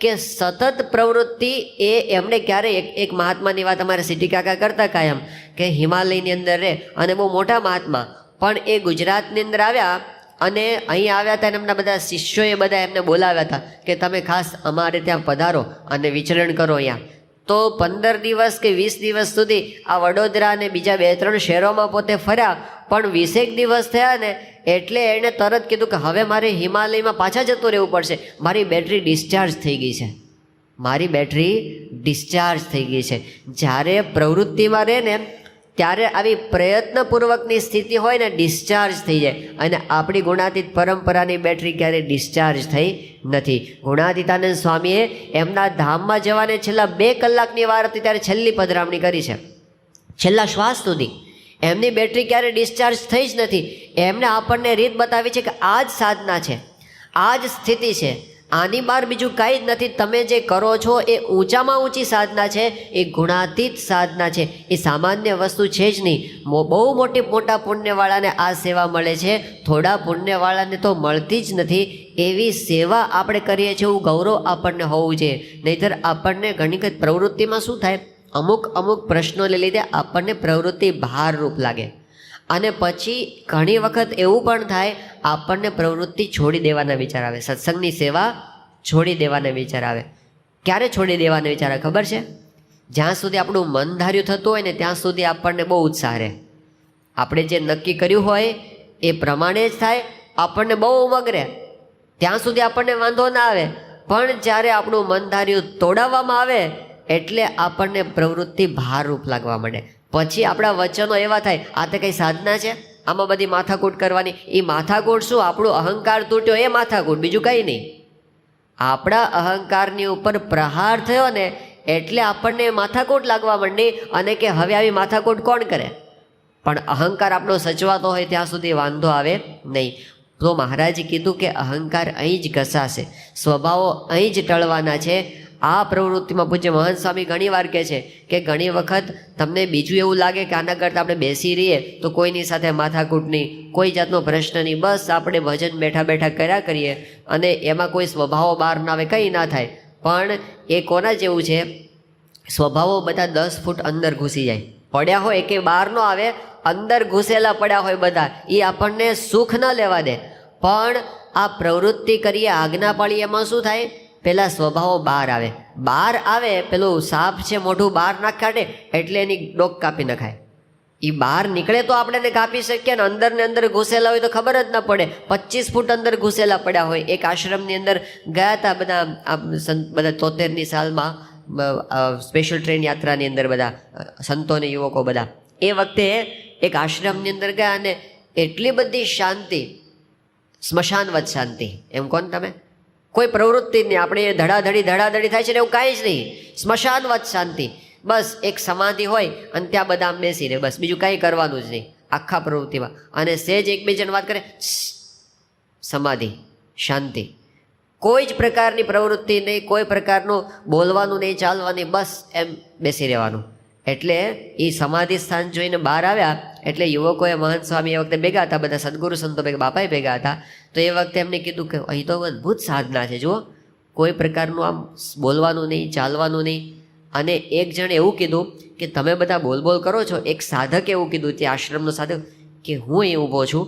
કે સતત પ્રવૃત્તિ એ એમણે ક્યારે એક મહાત્માની વાત અમારે સિટી કાકા કરતા કાયમ કે હિમાલયની અંદર રહે અને બહુ મોટા મહાત્મા, પણ એ ગુજરાતની અંદર આવ્યા અને અહીં આવ્યા હતા અને એમના બધા શિષ્યોએ બધા એમને બોલાવ્યા હતા કે તમે ખાસ અમારે ત્યાં પધારો અને વિચરણ કરો અહીંયા. તો 15 દિવસ કે 20 દિવસ સુધી આ વડોદરા અને બીજા 2-3 શહેરોમાં પોતે ફર્યા, પણ 20 દિવસ થયા ને એટલે એણે તરત કીધું કે હવે મારે હિમાલયમાં પાછા જતું રહેવું પડશે, મારી બેટરી ડિસ્ચાર્જ થઈ ગઈ છે. જ્યારે પ્રવૃત્તિમાં રહે ને ત્યારે આવી પ્રયત્નપૂર્વકની સ્થિતિ હોય ને ડિસ્ચાર્જ થઈ જાય, અને આપણી ગુણાતીત પરંપરાની બેટરી ક્યારેય ડિસ્ચાર્જ થઈ નથી. ગુણાતીતાનંદ સ્વામીએ એમના ધામમાં જવાને છેલ્લા 2 કલાકની વાર હતી ત્યારે છેલ્લી પધરામણી કરી છે. છેલ્લા શ્વાસ સુધી એમની બેટરી ક્યારે ડિસ્ચાર્જ થઈ જ નથી. એમણે આપણને રીત બતાવી છે કે આ જ સાધના છે, આ જ સ્થિતિ છે, આની બહાર બીજું કાંઈ જ નથી. તમે જે કરો છો એ ઊંચામાં ઊંચી સાધના છે, એ ગુણાતીત સાધના છે, એ સામાન્ય વસ્તુ છે જ નહીં. બહુ મોટા પુણ્યવાળાને આ સેવા મળે છે, થોડા પુણ્યવાળાને તો મળતી જ નથી. એવી સેવા આપણે કરીએ છીએ એવું ગૌરવ આપણને હોવું જોઈએ. નહીંતર આપણને ઘણી વખત પ્રવૃત્તિમાં શું થાય, અમુક પ્રશ્નોને લીધે આપણને પ્રવૃત્તિ ભારરૂપ લાગે, અને પછી ઘણી વખત એવું પણ થાય આપણને પ્રવૃત્તિ છોડી દેવાના વિચાર આવે, સત્સંગની સેવા છોડી દેવાના વિચાર આવે. ક્યારે છોડી દેવાના વિચાર આવે ખબર છે? જ્યાં સુધી આપણું મન ધાર્યું થતું હોય ને ત્યાં સુધી આપણને બહુ ઉત્સાહ રહે. આપણે જે નક્કી કર્યું હોય એ પ્રમાણે જ થાય, આપણને બહુ ઉમંગ રહે, ત્યાં સુધી આપણને વાંધો ના આવે. પણ જ્યારે આપણું મન ધાર્યું તોડાવવામાં આવે એટલે આપણને પ્રવૃત્તિ ભારરૂપ લાગવા માંડે. પછી આપણા વચનો એવા થાય, આ તો કંઈ સાધના છે, આમાં બધી માથાકૂટ કરવાની. એ માથાકૂટ શું, આપણો અહંકાર તૂટ્યો એ માથાકૂટ, બીજું કંઈ નહીં. આપણા અહંકારની ઉપર પ્રહાર થયો ને એટલે આપણને માથાકૂટ લાગવા માંડી, અને કે હવે આવી માથાકૂટ કોણ કરે. પણ અહંકાર આપણો સચવાતો હોય ત્યાં સુધી વાંધો આવે નહીં. તો મહારાજે કીધું કે અહંકાર અહીં જ ઘસાશે, સ્વભાવો અહીં જ ટળવાના છે. આ પ્રવૃત્તિમાં પૂજ્ય મહંત સ્વામી ઘણી વાર કહે છે કે ઘણી વખત તમને બીજું એવું લાગે કે આના કરતાં આપણે બેસી રહીએ તો કોઈની સાથે માથાકૂટ નહીં, કોઈ જાતનો પ્રશ્ન નહીં, બસ આપણે ભજન બેઠા કર્યા કરીએ અને એમાં કોઈ સ્વભાવો બહાર ના આવે, કંઈ ના થાય. પણ એ કોના જેવું છે, સ્વભાવો બધા 10 ફૂટ અંદર ઘૂસી જાય, પડ્યા હોય કે બહાર ન આવે, અંદર ઘૂસેલા પડ્યા હોય બધા, એ આપણને સુખ ન લેવા દે. પણ આ પ્રવૃત્તિ કરીએ, આજ્ઞા પાળીએ, એમાં શું થાય, પેલા સ્વભાવો બહાર આવે, પેલું સાપ છે મોઢું બહાર નાખ કાઢે એટલે એની ડોક કાપી નખાય. એ બહાર નીકળે તો આપણે એને કાપી શકીએ, ને અંદર ઘૂસેલા હોય તો ખબર જ ન પડે. 25 ફૂટ અંદર ઘૂસેલા પડ્યા હોય. એક આશ્રમની અંદર ગયા હતા બધા 73ની સાલમાં સ્પેશિયલ ટ્રેન યાત્રાની અંદર બધા સંતો ને યુવકો બધા. એ વખતે એક આશ્રમની અંદર ગયા અને એટલી બધી શાંતિ, સ્મશાનવત શાંતિ. એમ કોણ તમે, કોઈ પ્રવૃત્તિ નહીં, આપણે ધડાધડી થાય છે ને એવું કાંઈ જ નહીં, સ્મશાનવત શાંતિ. બસ એક સમાધિ હોય અને ત્યાં બધા આમ બેસી રહે, બસ બીજું કાંઈ કરવાનું જ નહીં આખા પ્રવૃત્તિમાં. અને સહેજ એકબીજાને વાત કરે, સમાધિ, શાંતિ, કોઈ જ પ્રકારની પ્રવૃત્તિ નહીં, કોઈ પ્રકારનું બોલવાનું નહીં, ચાલવાની, બસ એમ બેસી રહેવાનું. એટલે એ સમાધિ સ્થાન જોઈને બહાર આવ્યા એટલે યુવકોએ મહંત સ્વામી એ વખતે ભેગા હતા, બધા સદગુરુ સંતો ભેગા, બાપાએ ભેગા હતા. તો એ વખતે એમને કીધું કે અહીં તો અદ્ભુત સાધના છે, જુઓ, કોઈ પ્રકારનું આમ બોલવાનું નહીં, ચાલવાનું નહીં. અને એક જણે એવું કીધું કે તમે બધા બોલ કરો છો. એક સાધકે એવું કીધું, તે આશ્રમનો સાધક, કે હું અહીં ઊભો છું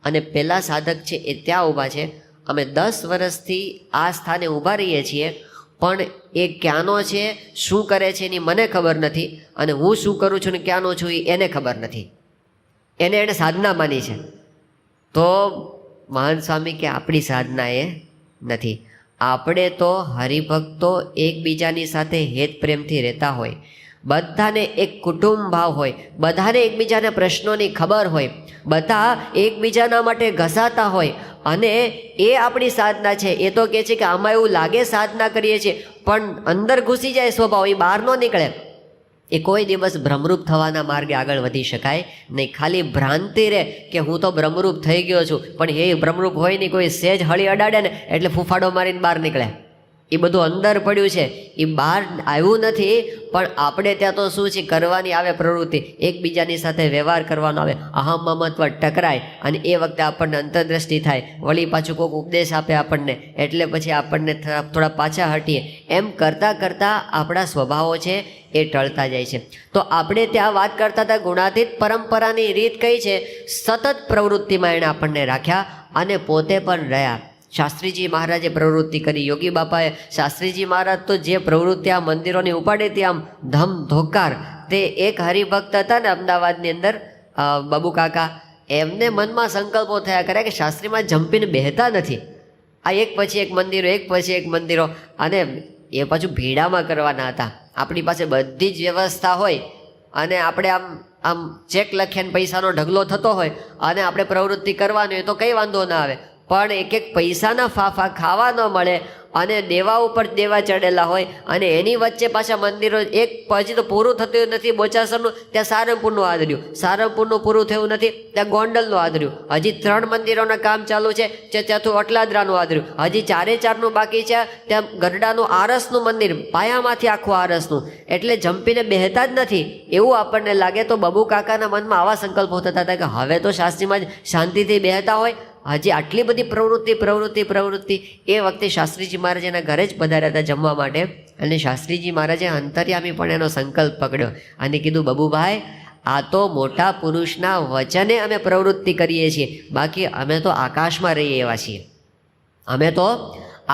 અને પેલા સાધક છે એ ત્યાં ઊભા છે, અમે 10 વર્ષથી આ સ્થાને ઊભા રહીએ છીએ, પણ એ ક્યાંનો છે, શું કરે છે એની મને ખબર નથી, અને હું શું કરું છું ને ક્યાંનો છું એને ખબર નથી. એને સાધના માની છે. તો મહંત સ્વામી કે આપણી સાધના એ નથી. આપણે તો હરિભક્તો એકબીજાની સાથે હેત પ્રેમથી રહેતા હોય, બધાને એક કુટુંબ ભાવ હોય, બધાને એકબીજાના પ્રશ્નોની ખબર હોય, બધા એકબીજાના માટે ઘસાતા હોય, અને એ આપણી સાધના છે. એ તો કહે છે કે આમાં એવું લાગે સાધના કરીએ છીએ, પણ અંદર ઘૂસી જાય સ્વભાવ, એ બહાર ન નીકળે. એ કોઈ દિવસ ભ્રમરૂપ થવાના માર્ગે આગળ વધી શકાય નહીં. ખાલી ભ્રાંતિ રહે કે હું તો ભ્રમરૂપ થઈ ગયો છું, પણ એ ભ્રમરૂપ હોય નહીં. કોઈ સહેજ હળી અડાડે ને એટલે ફૂફાડો મારીને બહાર નીકળે. એ બધું અંદર પડ્યું છે, એ બહાર આવ્યું નથી. પણ આપણે ત્યાં તો શું છે, કરવાની આવે પ્રવૃત્તિ, એકબીજાની સાથે વ્યવહાર કરવાનો આવે, અહમ મમત્વ ટકરાય, અને એ વખતે આપણને અંતરદ્રષ્ટિ થાય. વળી પાછું કોઈક ઉપદેશ આપે આપણને, એટલે પછી આપણને થોડા પાછા હટીએ. એમ કરતાં કરતાં આપણા સ્વભાવો છે એ ટળતા જાય છે. તો આપણે ત્યાં વાત કરતા હતા ગુણાતીત પરંપરાની રીત કઈ છે, સતત પ્રવૃત્તિમાં એણે આપણને રાખ્યા અને પોતે પણ રહ્યા. શાસ્ત્રીજી મહારાજે પ્રવૃત્તિ કરી, યોગી બાપાએ, શાસ્ત્રીજી મહારાજ તો જે પ્રવૃત્તિ આ મંદિરોની ઉપાડી હતી આમ ધમ ધોકાર. તે એક હરિભક્ત હતા ને અમદાવાદની અંદર, બાબુ કાકા, એમને મનમાં સંકલ્પો થયા કર્યા કે શાસ્ત્રીમાં જંપીને બેહતા નથી. આ એક પછી એક મંદિરો, એક પછી એક મંદિરો, અને એ પાછું ભીડામાં કરવાના હતા. આપણી પાસે બધી જ વ્યવસ્થા હોય અને આપણે આમ ચેક લખીને પૈસાનો ઢગલો થતો હોય અને આપણે પ્રવૃત્તિ કરવાની હોય તો કંઈ વાંધો ના આવે. પણ એક એક પૈસાના ફાફા ખાવા ન મળે અને દેવા ઉપર દેવા ચડેલા હોય, અને એની વચ્ચે પાછા મંદિરો, એક પછી તો પૂરું થતું નથી બોચાસરનું, ત્યાં સારંગપુરનું આદર્યું, સારંગપુરનું પૂરું થયું નથી, ત્યાં ગોંડલનું આદર્યું, હજી 3 મંદિરોના કામ ચાલુ છે, ચોથું અટલાદરાનું આદર્યું, હજી 4 બાકી છે. ત્યાં ગરડાનું આરસનું મંદિર, પાયામાંથી આખું આરસનું. એટલે જંપીને બેહતા જ નથી એવું આપણને લાગે. તો બબુ કાકાના મનમાં આવા સંકલ્પો થતા હતા કે હવે તો શાસ્ત્રીમાં જ શાંતિથી બેહતા હોય, હજી આટલી બધી પ્રવૃત્તિ. એ વખતે શાસ્ત્રીજી મહારાજ એના ઘરે જ પધાર્યા હતા જમવા માટે, અને શાસ્ત્રીજી મહારાજે અંતર્યામી પણ એનો સંકલ્પ પકડ્યો અને કીધું, બબુભાઈ, આ તો મોટા પુરુષના વચને અમે પ્રવૃત્તિ કરીએ છીએ, બાકી અમે તો આકાશમાં રહીએ એવા છીએ. અમે તો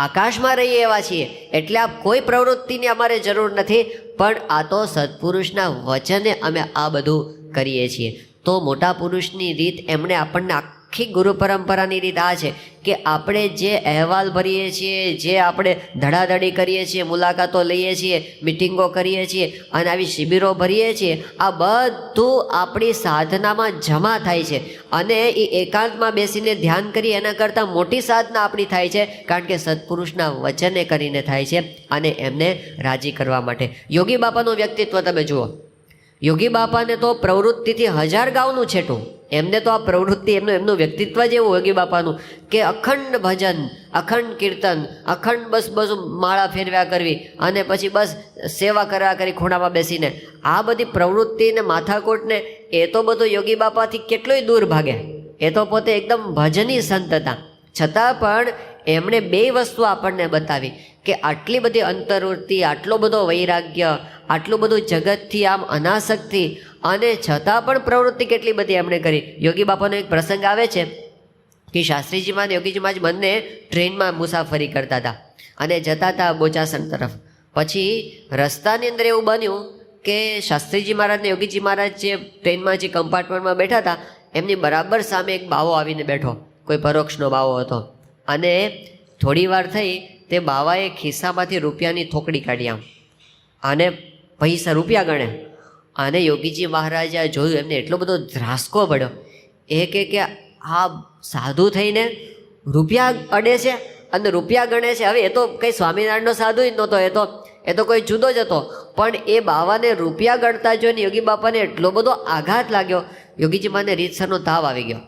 આકાશમાં રહીએ એવા છીએ, એટલે આ કોઈ પ્રવૃત્તિની અમારે જરૂર નથી, પણ આ તો સત્પુરુષના વચને અમે આ બધું કરીએ છીએ. તો મોટા પુરુષની રીત એમણે આપણને આખી ગુરુ પરંપરાની રીત આ છે કે આપણે જે અહેવાલ ભરીએ છીએ, જે આપણે ધડાધડી કરીએ છીએ, મુલાકાતો લઈએ છીએ, મિટિંગો કરીએ છીએ અને આવી શિબિરો ભરીએ છીએ, આ બધું આપણી સાધનામાં જમા થાય છે. અને એ એકાંતમાં બેસીને ધ્યાન કરી એના કરતાં મોટી સાધના આપણી થાય છે, કારણ કે સત્પુરુષના વચને કરીને થાય છે, અને એમને રાજી કરવા માટે. યોગી બાપાનું વ્યક્તિત્વ તમે જુઓ. યોગી બાપાને તો પ્રવૃત્તિથી 1000 ગાઉનું છેટું. એમને તો આ પ્રવૃત્તિ, એમનું વ્યક્તિત્વ જ એવું યોગી બાપાનું કે અખંડ ભજન, અખંડ કીર્તન, અખંડ બસ માળા ફેરવ્યા કરવી, અને પછી બસ સેવા કરવા કરી ખૂણામાં બેસીને. આ બધી પ્રવૃત્તિને માથાકોટને એ તો બધું યોગી બાપાથી કેટલોય દૂર ભાગે. એ તો પોતે એકદમ ભજની સંત હતા. છતાં પણ એમણે 2 વસ્તુ આપણને બતાવી કે આટલી બધી અંતર્વૃત્તિ, આટલો બધો વૈરાગ્ય, આટલું બધું જગતથી આમ અનાસક્તિ, અને છતાં પણ પ્રવૃત્તિ કેટલી બધી એમણે કરી. યોગી બાપાનો એક પ્રસંગ આવે છે કે શાસ્ત્રીજીમાં અને યોગીજીમાં જ બંને ટ્રેનમાં મુસાફરી કરતા હતા અને જતા હતા બોચાસણ તરફ. પછી રસ્તાની અંદર એવું બન્યું કે શાસ્ત્રીજી મહારાજ ને યોગીજી મહારાજ જે ટ્રેનમાં જે કમ્પાર્ટમેન્ટમાં બેઠા હતા, એમની બરાબર સામે એક બાવો આવીને બેઠો, કોઈ પરોક્ષનો બાવો હતો. અને થોડી વાર થઈ તે બાવાએ ખિસ્સામાંથી રૂપિયાની થોકડી કાઢી આમ અને પૈસા રૂપિયા ગણે. અને યોગીજી મહારાજે જોયું, એમને એટલો બધો ધ્રાસકો પડ્યો. એ કે આ સાધુ થઈને રૂપિયા અડે છે અને રૂપિયા ગણે છે. હવે એ તો કંઈ સ્વામિનારાયણનો સાધુ જ નહોતો, એ તો કોઈ જુદો જ હતો. પણ એ બાવાને રૂપિયા ગણતા જોઈને યોગી બાપાને એટલો બધો આઘાત લાગ્યો. યોગીજી મહારાજને રીતસરનો તાવ આવી ગયો.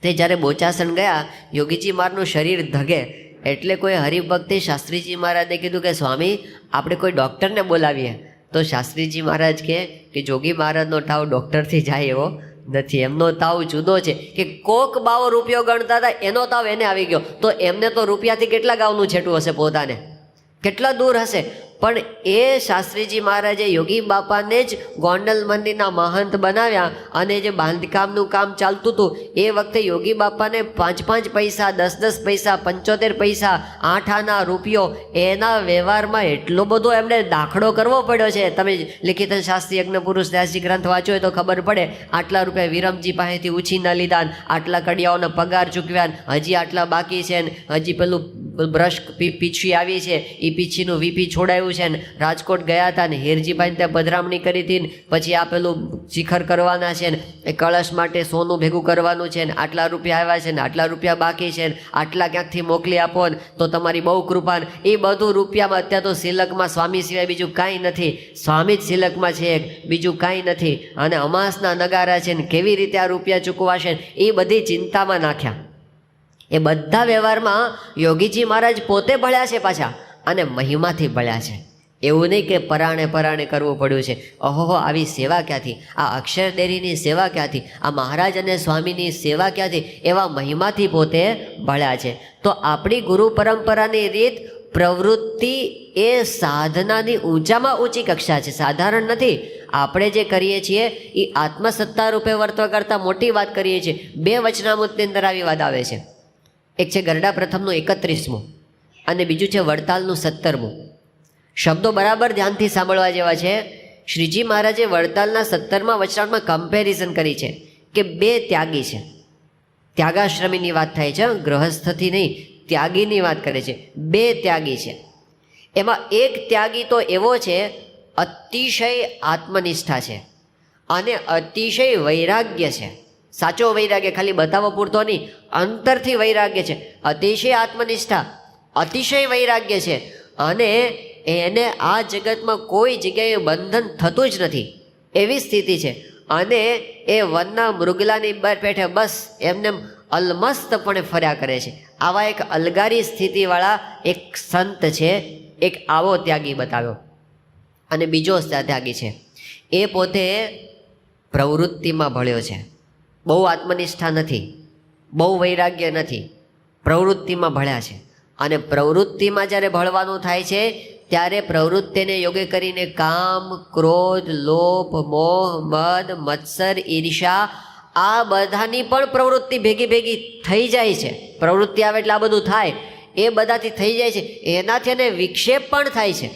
તે જ્યારે બોચાસણ ગયા, યોગીજી મહારાજનું શરીર ધગે, એટલે કોઈ હરિભક્તે શાસ્ત્રીજી મહારાજને કીધું કે સ્વામી, આપણે કોઈ ડૉક્ટરને બોલાવીએ. તો શાસ્ત્રીજી મહારાજ કે જોગી મહારાજનો તાવ ડૉક્ટરથી જાય એવો નથી. એમનો તાવ જુદો છે કે કોક બાવો રૂપિયો ગણતા હતા, એનો તાવ એને આવી ગયો. તો એમને તો રૂપિયાથી કેટલા ગાઉનું છેટું હશે, પોતાને કેટલા દૂર હશે, પણ એ શાસ્ત્રીજી મહારાજે યોગી બાપાને જ ગોંડલ મંદિરના મહંત બનાવ્યા અને જે બાંધકામનું કામ ચાલતું હતું એ વખતે યોગી બાપાને 5 પૈસા, 10 પૈસા, 75 પૈસા, 8 આના રૂપિયો એના વ્યવહારમાં એટલો બધો એમને દાખલો કરવો પડ્યો છે. તમે લિખિત શાસ્ત્રી યજ્ઞ પુરુષ દાસજી ગ્રંથ વાંચો હોય તો ખબર પડે. આટલા રૂપિયા વિરમજી પાસેથી ઉછીના લીધા, આટલા કડિયાઓના પગાર ચૂકવ્યા, હજી આટલા બાકી છે ને હજી પેલું બ્રશ પીછી આવી છે એ પીછીનું વીપી છોડાયું છે ને રાજકોટ ગયા હતા ને હીરજીભાઈને ત્યાં પધરામણી કરી હતી ને પછી આ પેલું શિખર કરવાના છે ને એ કળશ માટે સોનું ભેગું કરવાનું છે ને આટલા રૂપિયા આવ્યા છે ને આટલા રૂપિયા બાકી છે ને આટલા ક્યાંકથી મોકલી આપો ને તો તમારી બહુ કૃપા. એ બધું રૂપિયામાં અત્યારે તો સિલકમાં સ્વામી સિવાય બીજું કાંઈ નથી. સ્વામી જ સિલકમાં છે એક, બીજું કાંઈ નથી. અને અમાસના નગારા છે ને કેવી રીતે આ રૂપિયા ચૂકવાશે એ બધી ચિંતામાં નાખ્યા. એ બધા વ્યવહારમાં યોગીજી મહારાજ પોતે ભળ્યા છે પાછા અને મહિમાથી ભળ્યા છે. એવું નહીં કે પરાણે કરવું પડ્યું છે. ઓહો, આવી સેવા ક્યાંથી? આ અક્ષરદેરીની સેવા ક્યાંથી? આ મહારાજ અને સ્વામીની સેવા ક્યાંથી? એવા મહિમાથી પોતે ભળ્યા છે. તો આપણી ગુરુ પરંપરાની રીત પ્રવૃત્તિ એ સાધનાની ઊંચામાં ઊંચી કક્ષા છે, સાધારણ નથી. આપણે જે કરીએ છીએ એ આત્મસત્તા રૂપે વર્તવા કરતાં મોટી વાત કરીએ છીએ. 2 વચનામૃતની અંદર આવી વાત આવે છે. એક છે ગરડા પ્રથમનું 31મું અને બીજું છે વડતાલનું 17મું. શબ્દો બરાબર ધ્યાનથી સાંભળવા જેવા છે. શ્રીજી મહારાજે વડતાલના 17મા વચનામૃતમાં કમ્પેરિઝન કરી છે કે 2 ત્યાગી છે. ત્યાગાશ્રમીની વાત થાય છે, ગૃહસ્થથી નહીં, ત્યાગીની વાત કરે છે. 2 ત્યાગી છે. એમાં એક ત્યાગી તો એવો છે અતિશય આત્મનિષ્ઠા છે અને અતિશય વૈરાગ્ય છે. સાચો વૈરાગ્ય, ખાલી બતાવો પૂરતો નહીં, અંતરથી વૈરાગ્ય છે. અતિશય આત્મનિષ્ઠા, અતિશય વૈરાગ્ય છે અને એને આ જગતમાં કોઈ જગ્યાએ બંધન થતું જ નથી એવી સ્થિતિ છે. અને એ વનના મૃગલાની પેઠે બસ એમને અલમસ્તપણે ફર્યા કરે છે. આવા એક અલગારી સ્થિતિવાળા એક સંત છે. એક આવો ત્યાગી બતાવ્યો. અને બીજો ત્યાગી છે એ પોતે પ્રવૃત્તિમાં ભળ્યો છે. બહુ આત્મનિષ્ઠા નથી, બહુ વૈરાગ્ય નથી, પ્રવૃત્તિમાં ભળ્યા છે. અને પ્રવૃત્તિમાં જ્યારે ભળવાનું થાય છે ત્યારે પ્રવૃત્તિને યોગ્ય કરીને કામ, ક્રોધ, લોભ, મોહ, મદ, મત્સર, ઈર્ષા આ બધાની પણ પ્રવૃત્તિ ભેગી થઈ જાય છે. પ્રવૃત્તિ આવે એટલે આ બધું થાય, એ બધાથી થઈ જાય છે. એનાથી એને વિક્ષેપ પણ થાય છે.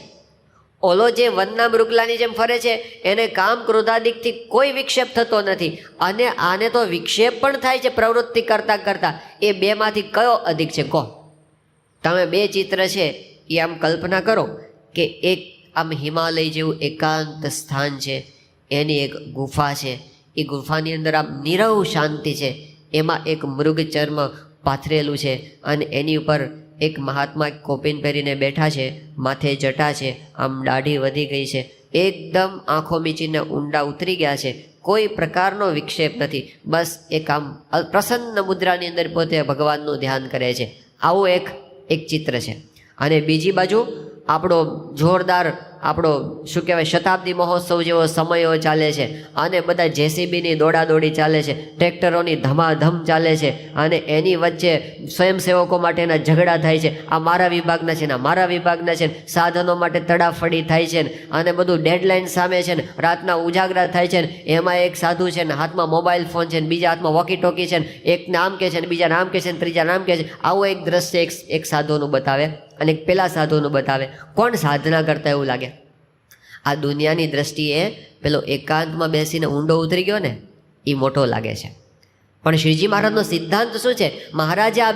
ઓલો જે વનના મૃગલાની જેમ ફરે છે એને કામ ક્રોધાદિકથી કોઈ વિક્ષેપ થતો નથી અને આને તો વિક્ષેપ પણ થાય છે પ્રવૃત્તિ કરતાં. એ 2માંથી કયો અધિક છે કહો? તમે 2 ચિત્ર છે એ આમ કલ્પના કરો કે એક આમ હિમાલય જેવું એકાંત સ્થાન છે, એની એક ગુફા છે, એ ગુફાની અંદર આમ નીરવ શાંતિ છે, એમાં એક મૃગ ચર્મ પાથરેલું છે અને એની ઉપર એક મહાત્મા કોપીન પહેરીને બેઠા છે, માથે જટા છે, આમ દાઢી વધી ગઈ છે, એકદમ આંખો મીચીને ઊંડા ઉતરી ગયા છે, કોઈ પ્રકારનો વિક્ષેપ નથી, બસ એક આમ પ્રસન્ન મુદ્રાની અંદર પોતે ભગવાનનું ધ્યાન કરે છે. આવું એક ચિત્ર છે. અને બીજી બાજુ આપણો જોરદાર શું કહેવાય શતાબ્દી મહોત્સવ જેવો સમયો ચાલે છે અને બધા જેસીબીની દોડાદોડી ચાલે છે, ટ્રેક્ટરોની ધમાધમ ચાલે છે અને એની વચ્ચે સ્વયંસેવકો માટેના ઝઘડા થાય છે. આ મારા વિભાગના છે ને મારા વિભાગના છે ને, સાધનો માટે તડાફડી થાય છે ને અને બધું ડેડલાઇન સામે છે ને, રાતના ઉજાગરા થાય છે ને, એમાં એક સાધુ છે ને હાથમાં મોબાઈલ ફોન છે ને, બીજા હાથમાં વોકી ટોકી છે ને, એક નામ કહે છે ને, બીજા નામ કહે છે ને, ત્રીજા નામ કહે છે. આવું એક દ્રશ્ય એક સાધુનું બતાવે અને એક પેલા સાધુનું બતાવે. કોણ સાધના કરતા એવું લાગે? આ દુનિયાની દ્રષ્ટિએ પેલો એકાંતમાં બેસીને ઊંડો ઉતરી ગયો ને એ મોટો લાગે છે. પણ શ્રીજી મહારાજનો સિદ્ધાંત શું છે? મહારાજે આ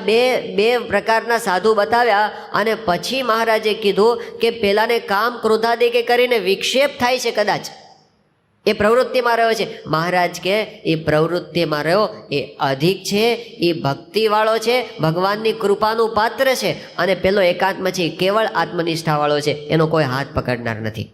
બે પ્રકારના સાધુ બતાવ્યા અને પછી મહારાજે કીધું કે પેલાને કામ ક્રોધાદિકે કરીને વિક્ષેપ થાય છે, કદાચ એ પ્રવૃત્તિમાં રહ્યો છે. મહારાજ કે એ પ્રવૃત્તિમાં રહ્યો એ અધિક છે, એ ભક્તિવાળો છે, ભગવાનની કૃપાનું પાત્ર છે. અને પેલો એકાંતમાં છે કેવળ આત્મનિષ્ઠાવાળો છે, એનો કોઈ હાથ પકડનાર નથી.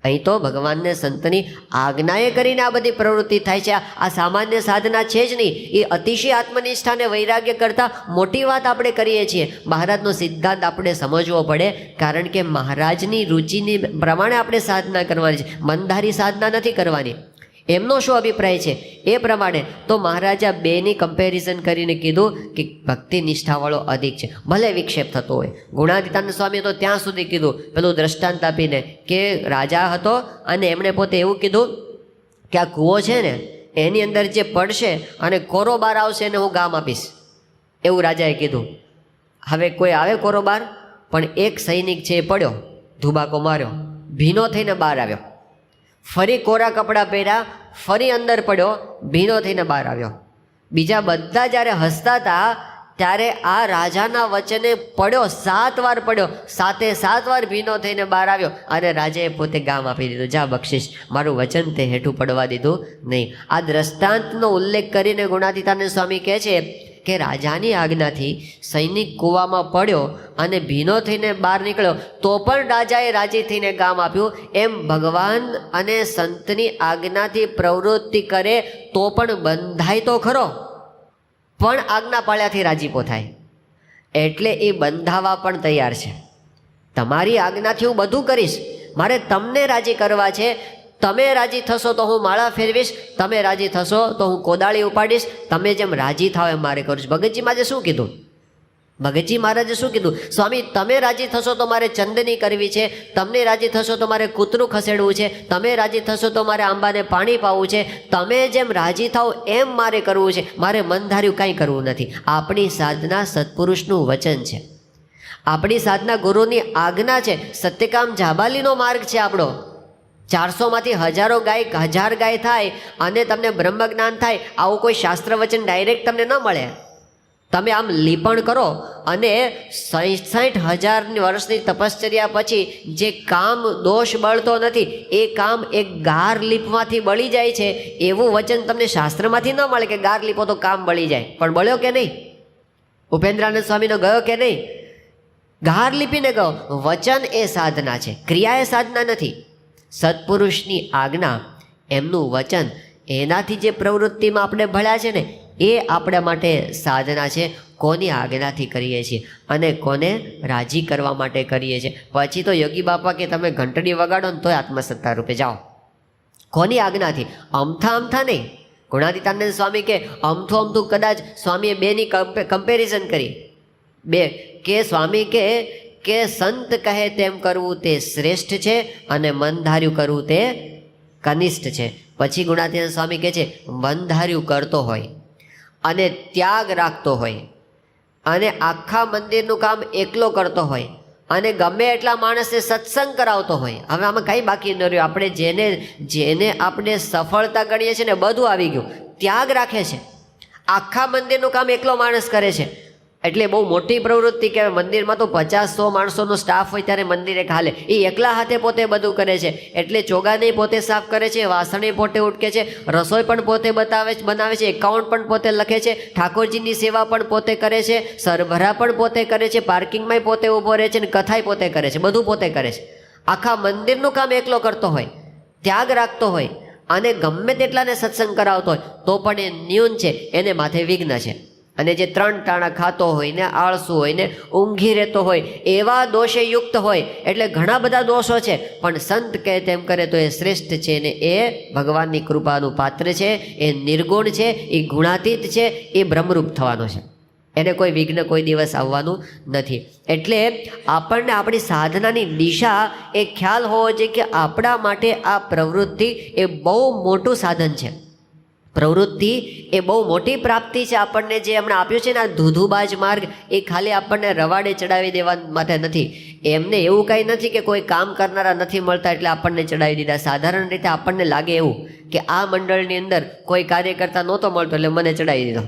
અહીં તો ભગવાનને સંતની આજ્ઞાએ કરીને આ બધી પ્રવૃત્તિ થાય છે. આ સામાન્ય સાધના છે જ નહીં, એ અતિશય આત્મનિષ્ઠાને વૈરાગ્ય કરતાં મોટી વાત આપણે કરીએ છીએ. મહારાજનો સિદ્ધાંત આપણે સમજવો પડે, કારણ કે મહારાજની રુચિની પ્રમાણે આપણે સાધના કરવાની છે, મનધારી સાધના નથી કરવાની. એમનો શું અભિપ્રાય છે એ પ્રમાણે તો મહારાજા બેની કમ્પેરિઝન કરીને કીધું કે ભક્તિ નિષ્ઠાવાળો અધિક છે, ભલે વિક્ષેપ થતો હોય. ગુણાતીતાનંદ સ્વામીએ તો ત્યાં સુધી કીધું, પેલું દ્રષ્ટાંત આપીને કે રાજા હતો અને એમણે પોતે એવું કીધું કે આ કૂવો છે ને એની અંદર જે પડશે અને કોરો બાર આવશે એને હું ગામ આપીશ, એવું રાજાએ કીધું. હવે કોઈ આવે કોરો બાર, પણ એક સૈનિક છે એ પડ્યો, ધુબાકો માર્યો, ભીનો થઈને બહાર આવ્યો. ફરી કોરા કપડાં પહેર્યા, ફરી અંદર પડ્યો, ભીનો થઈને બહાર આવ્યો. બીજા બધા જ્યારે હસતા હતા ત્યારે આ રાજાના વચને પડ્યો, 7 વાર પડ્યો, 7 વાર ભીનો થઈને બહાર આવ્યો અને રાજાએ પોતે ગામ આપી દીધું, જા બક્ષિસ, મારું વચન તે હેઠું પડવા દીધું નહીં. આ દ્રષ્ટાંતનો ઉલ્લેખ કરીને ગુણાતીતાનંદ સ્વામી કહે છે કે રાજાની આજ્ઞાથી સૈનિક કૂવામાં પડ્યો અને ભીનો થઈને બહાર નીકળ્યો તો પણ રાજાએ રાજી થઈને ગામ આપ્યું. એમ ભગવાન અને સંતની આજ્ઞાથી પ્રવૃત્તિ કરે તો પણ બંધાય તો ખરો, પણ આજ્ઞા પાળ્યાથી રાજીપો થાય. એટલે એ બંધાવા પણ તૈયાર છે. તમારી આજ્ઞાથી હું બધું કરીશ, મારે તમને રાજી કરવા છે. તમે રાજી થશો તો હું માળા ફેરવીશ, તમે રાજી થશો તો હું કોદાળી ઉપાડીશ, તમે જેમ રાજી થાવ એમ મારે કરું છું. ભગતજી મહારાજે શું કીધું? ભગતજી મહારાજે શું કીધું? સ્વામી તમે રાજી થશો તો મારે ચંદની કરવી છે, તમને રાજી થશો તો મારે કૂતરું ખસેડવું છે, તમે રાજી થશો તો મારે આંબાને પાણી પાવું છે, તમે જેમ રાજી થાવ એમ મારે કરવું છે, મારે મનધાર્યું કાંઈ કરવું નથી. આપણી સાધના સત્પુરુષનું વચન છે, આપણી સાધના ગુરુની આજ્ઞા છે. સત્યકામ જાબાલીનો માર્ગ છે આપણો. 400માંથી 1000 ગાય થાય અને તમને બ્રહ્મ જ્ઞાન થાય, આવું કોઈ શાસ્ત્ર વચન ડાયરેક્ટ તમને ન મળે. તમે આમ લીપણ કરો અને 66,000 વર્ષની તપશ્ચર્યા પછી જે કામ દોષ બળતો નથી એ કામ એક ગાર લીપમાંથી બળી જાય છે, એવું વચન તમને શાસ્ત્રમાંથી ન મળે કે ગાર લીપો તો કામ બળી જાય. પણ બળ્યો કે નહીં? ઉપેન્દ્રાનંદ સ્વામીનો ગયો કે નહીં? ગાર લીપીને ગયો. વચન એ સાધના છે, ક્રિયા એ સાધના નથી. સત્પુરુષની આજ્ઞા, એમનું વચન, એનાથી જે પ્રવૃત્તિમાં આપણે ભળ્યા છે ને એ આપણા માટે સાધના છે. કોની આજ્ઞાથી કરીએ છીએ અને કોને રાજી કરવા માટે કરીએ છીએ. પછી તો યોગી બાપા કે તમે ઘંટડી વગાડો ને તોય આત્મસત્તા રૂપે જાઓ. કોની આજ્ઞાથી? અમથા નહીં. ગુણાતીતાનંદ સ્વામી કે અમથું કદાચ સ્વામીએ બેની કમ્પેરિઝન કરી. બે કે સ્વામી કે સંત કહે તેમ કરવું તે શ્રેષ્ઠ છે અને મનધાર્યું કરવું તે કનિષ્ઠ છે. પછી ગુણાતીતાનંદ સ્વામી કહે છે મનધાર્યું કરતો હોય અને ત્યાગ રાખતો હોય અને આખા મંદિરનું કામ એકલો કરતો હોય અને ગમે એટલા માણસને સત્સંગ કરાવતો હોય. હવે આમાં કંઈ બાકી ન રહ્યું. આપણે જેને આપણે સફળતા ગણીએ છીએ ને બધું આવી ગયું. ત્યાગ રાખે છે, આખા મંદિરનું કામ એકલો માણસ કરે છે. એટલે બહુ મોટી પ્રવૃત્તિ કહેવાય. મંદિરમાં તો 50-100 માણસોનો સ્ટાફ હોય ત્યારે મંદિરે હાલે. એ એકલા હાથે પોતે બધું કરે છે. એટલે ચોગાને પોતે સાફ કરે છે, વાસણે પોતે ઉટકે છે, રસોઈ પણ પોતે બનાવે છે, એકાઉન્ટ પણ પોતે લખે છે, ઠાકોરજીની સેવા પણ પોતે કરે છે, સરભરા પણ પોતે કરે છે, પાર્કિંગમાંય પોતે ઊભો રહે છે અને કથાય પોતે કરે છે, બધું પોતે કરે છે. આખા મંદિરનું કામ એકલો કરતો હોય, ત્યાગ રાખતો હોય અને ગમે તેટલાને સત્સંગ કરાવતો હોય તો પણ એ ન્યૂન છે, એને માથે વિઘ્ન છે. અને જે 3 ટાણા ખાતો હોય ને, આળસુ હોય ને, ઊંઘી રહેતો હોય, એવા દોષે યુક્ત હોય. એટલે ઘણા બધા દોષો છે, પણ સંત કહે તેમ કરે તો એ શ્રેષ્ઠ છે ને એ ભગવાનની કૃપાનું પાત્ર છે, એ નિર્ગુણ છે, એ ગુણાતીત છે, એ બ્રહ્મરૂપ થવાનો છે. એને કોઈ વિઘ્ન કોઈ દિવસ આવવાનું નથી. એટલે આપણને આપણી સાધનાની દિશા એ ખ્યાલ હોવો જોઈએ કે આપણા માટે આ પ્રવૃત્તિ એ બહુ મોટું સાધન છે. પ્રવૃત્તિ એ બહુ મોટી પ્રાપ્તિ છે. આપણને જે હમણાં આપ્યું છે ને આ ધૂધુબાજ માર્ગ, એ ખાલી આપણને રવાડે ચડાવી દેવા માટે નથી. એમને એવું કંઈ નથી કે કોઈ કામ કરનારા નથી મળતા એટલે આપણને ચડાવી દીધા. સાધારણ રીતે આપણને લાગે એવું કે આ મંડળની અંદર કોઈ કાર્યકર્તા નહોતો મળતો એટલે મને ચડાવી દીધો,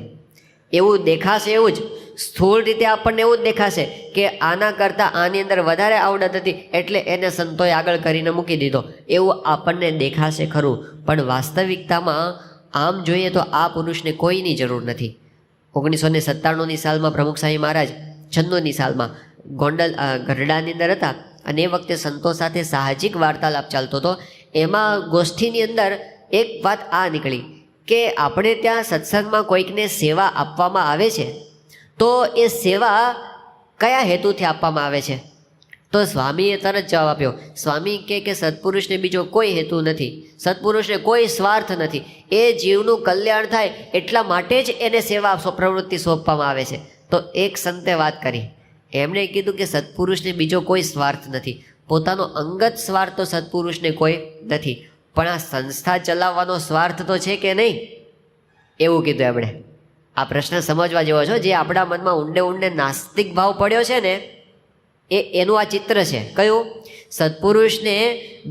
એવું દેખાશે. એવું જ સ્થૂળ રીતે આપણને એવું જ દેખાશે કે આના કરતાં આની અંદર વધારે આવડત હતી એટલે એને સંતોએ આગળ કરીને મૂકી દીધો, એવું આપણને દેખાશે ખરું. પણ વાસ્તવિકતામાં આમ જોઈએ તો આ પુરુષને કોઈની જરૂર નથી. 1997ની સાલમાં પ્રમુખ સ્વામી મહારાજ 96ની સાલમાં ગોંડલ ગઢડાની અંદર હતા અને એ વખતે સંતો સાથે સાહજિક વાર્તાલાપ ચાલતો હતો. એમાં ગોષ્ઠીની અંદર એક વાત આ નીકળી કે આપણે ત્યાં સત્સંગમાં કોઈકને સેવા આપવામાં આવે છે તો એ સેવા કયા હેતુથી આપવામાં આવે છે? તો સ્વામીએ તરત જવાબ આપ્યો. સ્વામી કે સત્પુરુષને બીજો કોઈ હેતુ નથી, સત્પુરુષને કોઈ સ્વાર્થ નથી, એ જીવનું કલ્યાણ થાય એટલા માટે જ એને સેવા પ્રવૃત્તિ સોંપવામાં આવે છે. તો એક સંતે વાત કરી, એમણે કીધું કે સત્પુરુષને બીજો કોઈ સ્વાર્થ નથી, પોતાનો અંગત સ્વાર્થ તો સત્પુરુષને કોઈ નથી, પણ આ સંસ્થા ચલાવવાનો સ્વાર્થ તો છે કે નહીં, એવું કીધું એમણે. આ પ્રશ્ન સમજવા જેવો છે. જે આપણા મનમાં ઊંડે ઊંડે નાસ્તિક ભાવ પડ્યો છે ને, એનું આ ચિત્ર છે. કયું? સત્પુરુષને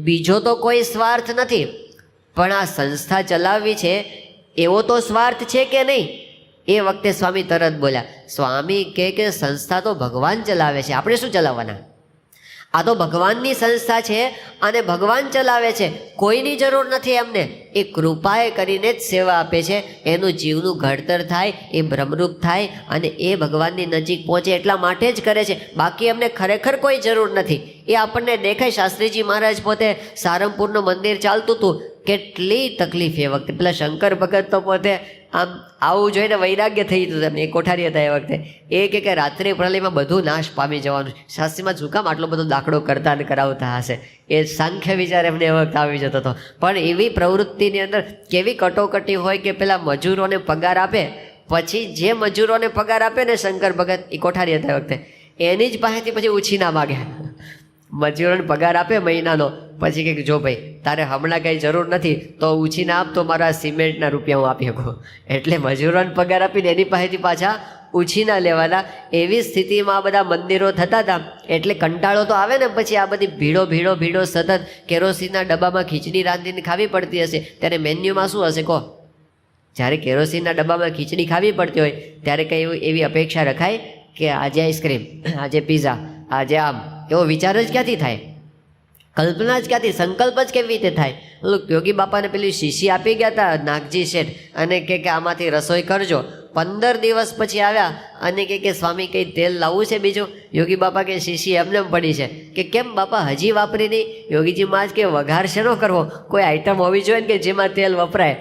બીજો તો કોઈ સ્વાર્થ નથી, પણ આ સંસ્થા ચલાવવી છે એવો તો સ્વાર્થ છે કે નહીં. એ વખતે સ્વામી તરત બોલ્યા. સ્વામી કે સંસ્થા તો ભગવાન ચલાવે છે, આપણે શું ચલાવવાના? આ તો ભગવાનની સંસ્થા છે અને ભગવાન ચલાવે છે, કોઈની જરૂર નથી એમને. એ કૃપાએ કરીને જ સેવા આપે છે, એનું જીવનું ઘડતર થાય, એ બ્રહ્મરૂપ થાય અને એ ભગવાનની નજીક પહોંચે એટલા માટે જ કરે છે. બાકી એમને ખરેખર કોઈ જરૂર નથી. એ આપણને દેખાય. શાસ્ત્રીજી મહારાજ પોતે સારંગપુરનું મંદિર ચાલતું હતું, કેટલી તકલીફ એ વખતે. પેલા શંકર ભગત તો પોતે આમ આવું જોઈને વૈરાગ્ય થઈ ગયું એમને. એ કોઠારી હતા એ વખતે. એ કે રાત્રિ પ્રલયમાં બધું નાશ પામી જવાનું. શાસ્ત્રીમાં શું કામ આટલો બધો દાખલો કરતા અને કરાવતા હશે? એ સાંખ્ય વિચાર એમને એ વખત આવી જતો હતો. પણ એવી પ્રવૃત્તિની અંદર કેવી કટોકટી હોય કે પેલા મજૂરોને પગાર આપે, પછી જે મજૂરોને પગાર આપે ને શંકર ભગત, એ કોઠારી હતા એ વખતે, એની જ પાસેથી પછી ઉછીના માગે. મજૂરોને પગાર આપે મહિનાનો, પછી કે જો ભાઈ તારે હમણાં કંઈ જરૂર નથી તો ઉછીના આપ, તો મારા સિમેન્ટના રૂપિયા હું આપી શકું. એટલે મજૂરોને પગાર આપીને એની પાસેથી પાછા ઉછીના લેવાના. એવી સ્થિતિમાં આ બધા મંદિરો થતા હતા. એટલે કંટાળો તો આવે ને પછી આ બધી ભીડો સતત કેરોસીનના ડબ્બામાં ખીચડી રાંધીને ખાવી પડતી હશે. ત્યારે મેન્યુમાં શું હશે કહો? જ્યારે કેરોસીનના ડબ્બામાં ખીચડી ખાવી પડતી હોય ત્યારે કંઈ એવી અપેક્ષા રખાય કે આજે આઈસ્ક્રીમ, આજે પીઝા, આજે આમ, એવો વિચાર જ ક્યાંથી થાય? કલ્પના જ ક્યાંથી? સંકલ્પ જ કેવી રીતે થાય? યોગી બાપાને પેલી શીશી આપી ગયા હતા નાગજી શેઠ, અને કે આમાંથી રસોઈ કરજો. 15 દિવસ પછી આવ્યા અને કે સ્વામી કંઈ તેલ લાવવું છે બીજું? યોગી બાપા કે શીશી એમને પડી છે. કે કેમ બાપા હજી વાપરી નહીં? યોગીજી મહારાજ કે વઘાર શેનો કરવો, કોઈ આઈટમ હોવી જોઈએ ને કે જેમાં તેલ વપરાય.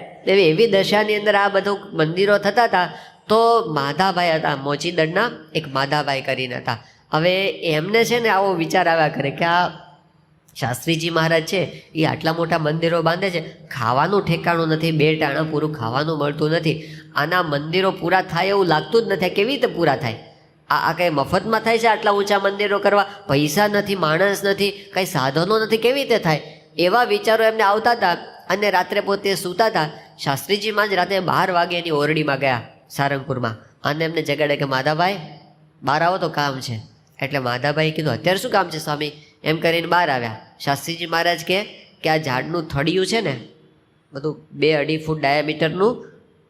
એવી દશાની અંદર આ બધું મંદિરો થતા હતા. તો માધાભાઈ હતા, મોચીદડના એક માધાભાઈ કરીને હતા. હવે એમને છે ને આવો વિચાર આવ્યા કરે કે આ શાસ્ત્રીજી મહારાજ છે એ આટલા મોટા મંદિરો બાંધે છે, ખાવાનું ઠેકાણું નથી, 2 ટાણા પૂરું ખાવાનું મળતું નથી, આના મંદિરો પૂરા થાય એવું લાગતું જ નથી. કેવી રીતે પૂરા થાય? આ કંઈ મફતમાં થાય છે આટલા ઊંચા મંદિરો કરવા? પૈસા નથી, માણસ નથી, કંઈ સાધનો નથી, કેવી રીતે થાય? એવા વિચારો એમને આવતા હતા. અને રાત્રે પોતે સૂતા હતા. શાસ્ત્રીજી મહારાજ રાતે 12 વાગે એની ઓરડીમાં ગયા સારંગપુરમાં, અને એમને જગાડે કે માધાભાઈ બહાર આવો તો કામ છે. એટલે માધાભાઈ કીધું અત્યારે શું કામ છે સ્વામી? એમ કરીને બહાર આવ્યા. શાસ્ત્રીજી મહારાજ કે આ ઝાડનું થડિયું છે ને, બધું 2-2.5 ફૂટ ડાયામીટરનું,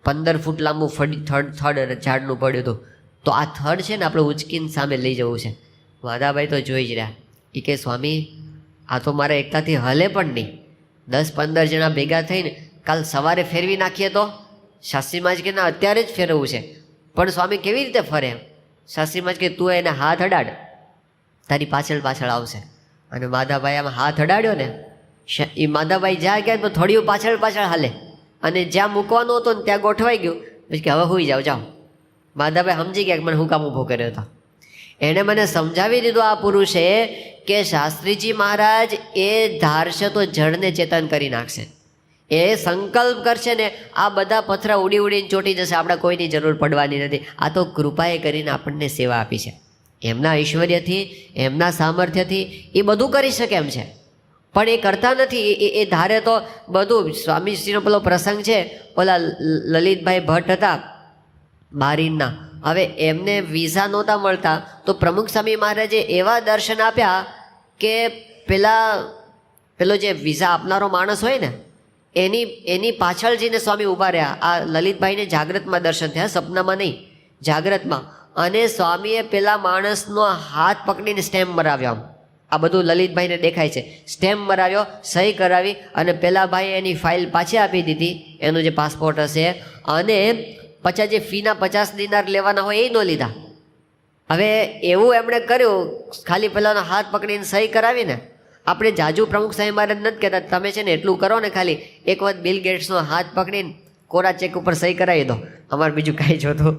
15 ફૂટ લાંબુ થડ ઝાડનું પડ્યું હતું. તો આ થડ છે ને આપણે ઉચકીને સામે લઈ જવું છે. માધાભાઈ તો જોઈ જ રહ્યા. એ કે સ્વામી આ તો મારા એકતાથી હલે પણ નહીં. 10-15 જણા ભેગા થઈને કાલ સવારે ફેરવી નાખીએ તો? શાસ્ત્રી મહારાજ કે ના અત્યારે જ ફેરવવું છે. પણ સ્વામી કેવી રીતે ફરે? શાસ્ત્રી મહારાજ કે તું એને હાથ અડાડ, તારી પાછળ આવશે. અને માધાભાઈ આમાં હાથ અડાડ્યો ને, એ માધાભાઈ જ્યાં ગયા તો થોડીઓ પાછળ હાલે, અને જ્યાં મૂકવાનું હતું ને ત્યાં ગોઠવાઈ ગયું. પછી કે હવે હુઈ જાઓ. માધાભાઈ સમજી ગયા કે મને હું કામ ઊભો કર્યો હતો. એણે મને સમજાવી દીધું આ પુરુષે કે શાસ્ત્રીજી મહારાજ એ ધારશે તો જળને ચેતન કરી નાખશે. એ સંકલ્પ કરશે ને આ બધા પથરા ઉડીને ચોટી જશે, આપણે કોઈની જરૂર પડવાની નથી. આ તો કૃપાએ કરીને આપણને સેવા આપી છે. એમના ઐશ્વર્યથી, એમના સામર્થ્યથી એ બધું કરી શકે એમ છે, પણ એ કરતા નથી. એ ધારે તો બધું. સ્વામીશ્રીનો પેલો પ્રસંગ છે, ઓલા લલિતભાઈ ભટ્ટ હતા બારીના. હવે એમને વિઝા નહોતા મળતા, તો પ્રમુખ સ્વામી મહારાજે એવા દર્શન આપ્યા કે પેલો જે વિઝા આપનારો માણસ હોય ને એની પાછળ જઈને સ્વામી ઊભા રહ્યા. આ લલિતભાઈને જાગ્રતમાં દર્શન થયા, સપનામાં નહીં, જાગ્રતમાં. અને સ્વામીએ પેલા માણસનો હાથ પકડીને સ્ટેમ્પ મરાવ્યો. આ બધું લલિતભાઈને દેખાય છે. સ્ટેમ્પ મરાવ્યો, સહી કરાવી, અને પેલા ભાઈએ એની ફાઇલ પાછી આપી દીધી, એનું જે પાસપોર્ટ હશે. અને પછી જે ફીના 50 દિનાર લેવાના હોય એ ન લીધા. હવે એવું એમણે કર્યું, ખાલી પેલાનો હાથ પકડીને સહી કરાવીને. આપણે જાજુ પ્રમુખ સાહેબ મહારાજ નથી કહેતા, તમે છે ને એટલું કરો ને, ખાલી એક વખત બિલ ગેટ્સનો હાથ પકડીને કોરા ચેક ઉપર સહી કરાવી દો, અમારે બીજું કાંઈ જોતું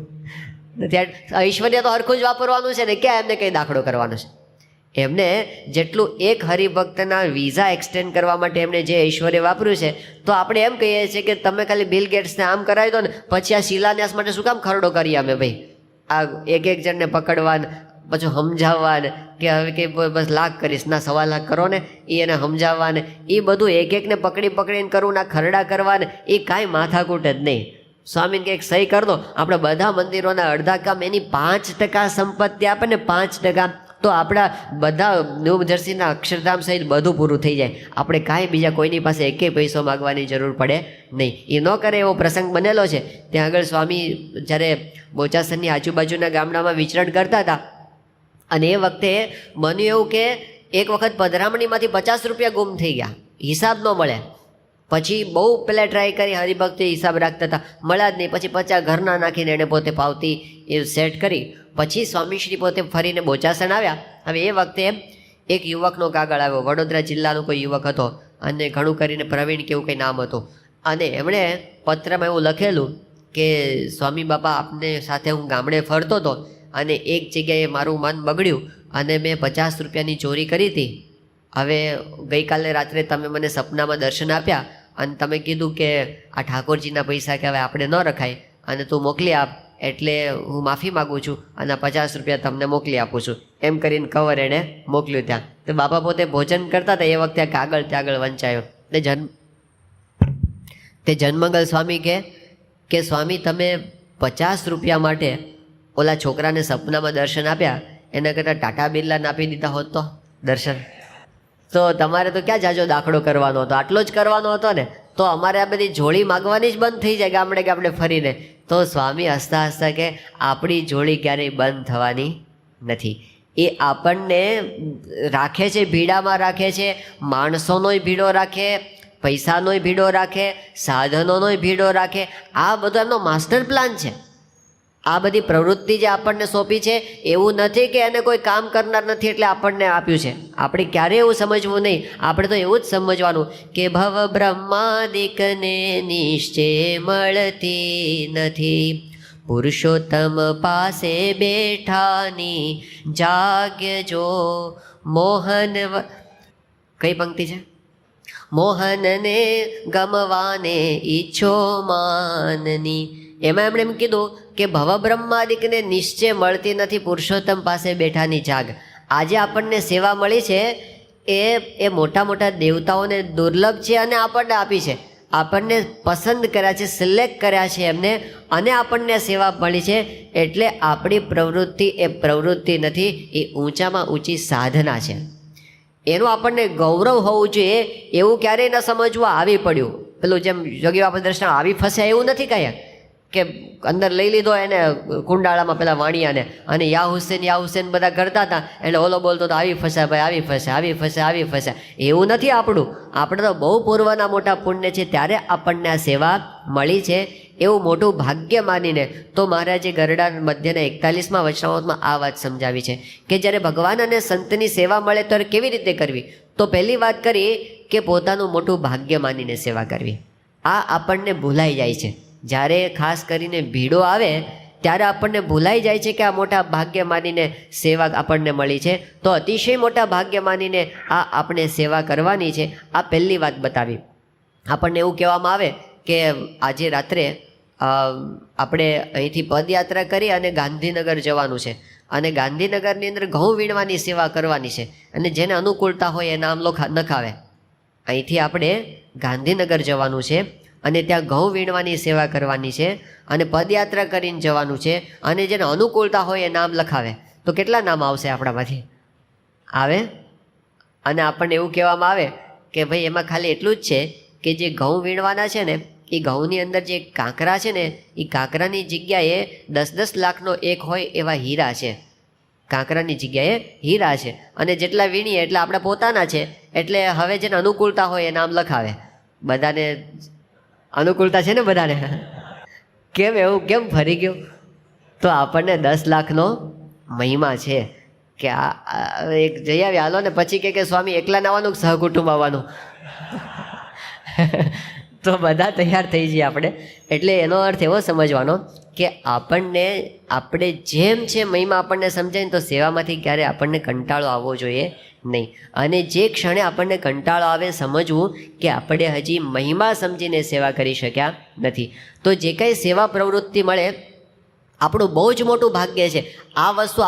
નથી. ઐશ્વર્ય તો હરખું જ વાપરવાનું છે ને, ક્યાં એમને કંઈ દાખલો કરવાનો છે? એમને જેટલું એક હરિભક્તના વિઝા એક્સટેન્ડ કરવા માટે એમણે જે ઐશ્વર્ય વાપર્યું છે, તો આપણે એમ કહીએ છીએ કે તમે ખાલી બિલ ગેટ્સને આમ કરાવી દો ને, પછી આ શિલાન્યાસ માટે શું કામ ખરડો કરીએ અમે ભાઈ? આ એક જણને પકડવાને પછી સમજાવવાને કે હવે કે બસ લાખ કરીશ ના 1.25 લાખ કરો ને, એ એને સમજાવવાને એ બધું એકને પકડીને કરવું ના ખરડા કરવાને એ કાંઈ માથાકૂટ જ નહીં. સ્વામીને કંઈક સહી કરી દો, આપણે બધા મંદિરોના અડધા કામ એની 5% સંપત્તિ આપે ને 5%, તો આપણા બધા ન્યૂ જર્સીના અક્ષરધામ સહિત બધું પૂરું થઈ જાય. આપણે કાંઈ બીજા કોઈની પાસે એકેય પૈસો માગવાની જરૂર પડે નહીં. એ ન કરે એવો પ્રસંગ બનેલો છે. ત્યાં આગળ સ્વામી જ્યારે બોચાસણની આજુબાજુના ગામડામાં વિચરણ કરતા હતા, અને એ વખતે બન્યું એવું કે એક વખત પધરામણીમાંથી 50 રૂપિયા ગુમ થઈ ગયા, હિસાબ ન મળે. પછી બહુ પહેલાં ટ્રાય કરી, હરિભક્તિ હિસાબ રાખતા હતા, મળ્યા જ નહીં. પછી 50 ઘરના નાખીને એણે પોતે પાવતી એ સેટ કરી. પછી સ્વામીશ્રી પોતે ફરીને બોચાસણ આવ્યા. હવે એ વખતે એક યુવકનો કાગળ આવ્યો, વડોદરા જિલ્લાનો કોઈ યુવક હતો, અને ઘણું કરીને પ્રવીણ કેવું કંઈ નામ હતું. અને એમણે પત્રમાં એવું લખેલું કે સ્વામી બાપા આપને સાથે હું ગામડે ફરતો હતો, અને એક જગ્યાએ મારું મન બગડ્યું અને મેં 50 રૂપિયાની ચોરી કરી હતી. હવે ગઈકાલે રાત્રે તમે મને સપનામાં દર્શન આપ્યા અને તમે કીધું કે આ ઠાકોરજીના પૈસા કે હવે આપણે ન રખાય અને તું મોકલી આપ, એટલે હું માફી માગું છું અને 50 રૂપિયા તમને મોકલી આપું છું, એમ કરીને કવર એણે મોકલ્યું ત્યાં. તો બાપા પોતે ભોજન કરતા હતા એ વખતે કાગળ ત્યાં વંચાયો. તે જનમંગલ સ્વામી કે સ્વામી તમે 50 રૂપિયા માટે ઓલા છોકરાને સપનામાં દર્શન આપ્યા, એના કરતાં ટાટા બિરલાને આપી દીધા હોત તો દર્શન, તો તમારે તો ક્યાં જાજો દાખલો કરવાનો હતો, આટલો જ કરવાનો હતો ને. તો અમારે આ બધી જોડી માગવાની જ બંધ થઈ જાય ગામડે ફરીને. તો સ્વામી હસતા હસતા કે આપણી જોડી ક્યારેય બંધ થવાની નથી. એ આપણને રાખે છે, ભીડામાં રાખે છે, માણસોનોય ભીડો રાખે, પૈસાનોય ભીડો રાખે, સાધનોનોય ભીડો રાખે. આ બધો એમનો માસ્ટર પ્લાન છે. આ બધી પ્રવૃત્તિ જે આપણને સોંપી છે, એવું નથી કે એને કોઈ કામ કરનાર નથી એટલે આપણને આપ્યું છે. આપણે ક્યારેય એવું સમજવું નહીં. આપણે તો એવું જ સમજવાનું કે ભવ બ્રહ્માદિકને નિશ્ચય મળતી નથી, પુરુષોત્તમ પાસે બેઠાની જાગ્યજો મોહન. કઈ પંક્તિ છે? મોહનને ગમવાને ઈચ્છો માનની. એમાં એમણે એમ કીધું કે ભવ બ્રહ્માદિકને નિશ્ચય મળતી નથી, પુરુષોત્તમ પાસે બેઠાની જાગ. આજે આપણને સેવા મળી છે એ મોટા મોટા દેવતાઓને દુર્લભ છે અને આપણને આપી છે. આપણને પસંદ કર્યા છે, સિલેક્ટ કર્યા છે એમને, અને આપણને સેવા મળી છે. એટલે આપણી પ્રવૃત્તિ એ પ્રવૃત્તિ નથી, એ ઊંચામાં ઊંચી સાધના છે. એનું આપણને ગૌરવ હોવું જોઈએ. એવું ક્યારેય ન સમજવા આવી પડ્યું. પેલું જેમ યોગી બાપા દર્શન આવી ફસ્યા એવું નથી કાંઈ, કે અંદર લઈ લીધો એને કુંડાળામાં પેલા વાણિયાને, અને યા હુસેન બધા કરતા હતા, એટલે ઓલો બોલતો તો આવી ફસ્યા ભાઈ, આવી ફસ્યા. એવું નથી આપણું. આપણે તો બહુ પૂર્વના મોટા પુણ્ય છે ત્યારે આપણને આ સેવા મળી છે. એવું મોટું ભાગ્ય માનીને તો મહારાજે ગરડા મધ્યના 41મા વચનામૃતમાં આ વાત સમજાવી છે કે જ્યારે ભગવાન અને સંતની સેવા મળે તો કેવી રીતે કરવી. તો પહેલી વાત કરી કે પોતાનું મોટું ભાગ્ય માનીને સેવા કરવી. આ આપણને ભૂલાઈ જાય છે. જ્યારે ખાસ કરીને ભીડો આવે ત્યારે આપણને ભૂલાઈ જાય છે કે આ મોટા ભાગ્ય માનીને સેવા આપણને મળી છે. તો અતિશય મોટા ભાગ્ય માનીને આ આપણે સેવા કરવાની છે. આ પહેલી વાત બતાવી. આપણને એવું કહેવામાં આવે કે આજે રાત્રે આપણે અહીંથી પદયાત્રા કરી અને ગાંધીનગર જવાનું છે, અને ગાંધીનગરની અંદર ઘઉં વીણવાની સેવા કરવાની છે, અને જેને અનુકૂળતા હોય એ નામ નખાવે. અહીંથી આપણે ગાંધીનગર જવાનું છે અને ત્યાં ઘઉં વીણવાની સેવા કરવાની છે, અને પદયાત્રા કરીને જવાનું છે, અને જેને અનુકૂળતા હોય એ નામ લખાવે. તો કેટલા નામ આવશે આપણામાંથી? આવે. અને આપણને એવું કહેવામાં આવે કે ભાઈ એમાં ખાલી એટલું જ છે કે જે ઘઉં વીણવાના છે ને એ ઘઉંની અંદર જે કાંકરા છે ને એ કાંકરાની જગ્યાએ 10-10 લાખનો એક હોય એવા હીરા છે. કાંકરાની જગ્યાએ હીરા છે, અને જેટલા વીણીએ એટલા આપણા પોતાના છે. એટલે હવે જેને અનુકૂળતા હોય એ નામ લખાવે. બધાને અનુકૂળતા છે ને બધાને. કેમ એવું કેમ ફરી ગયું? તો આપણને 10 લાખનો મહિમા છે કે આ એક જઈ આવી હાલો ને પછી કે સ્વામી એકલા આવવાનું સહકુટુંબ આવવાનું. તો બધા તૈયાર થઈ જઈએ આપણે. એટલે એનો અર્થ એવો સમજવાનો કે આપણને આપણે જેમ છે મહિમા આપણને સમજાય ને તો સેવામાંથી ક્યારે આપણને કંટાળો આવવો જોઈએ નહીં. અને જે ક્ષણે આપણને કંટાળો આવે સમજવું કે આપણે હજી મહિમા સમજીને સેવા કરી શક્યા નથી. તો જે કંઈ સેવા પ્રવૃત્તિ મળે આપણું બહુ જ મોટું ભાગ્ય છે. આ વસ્તુ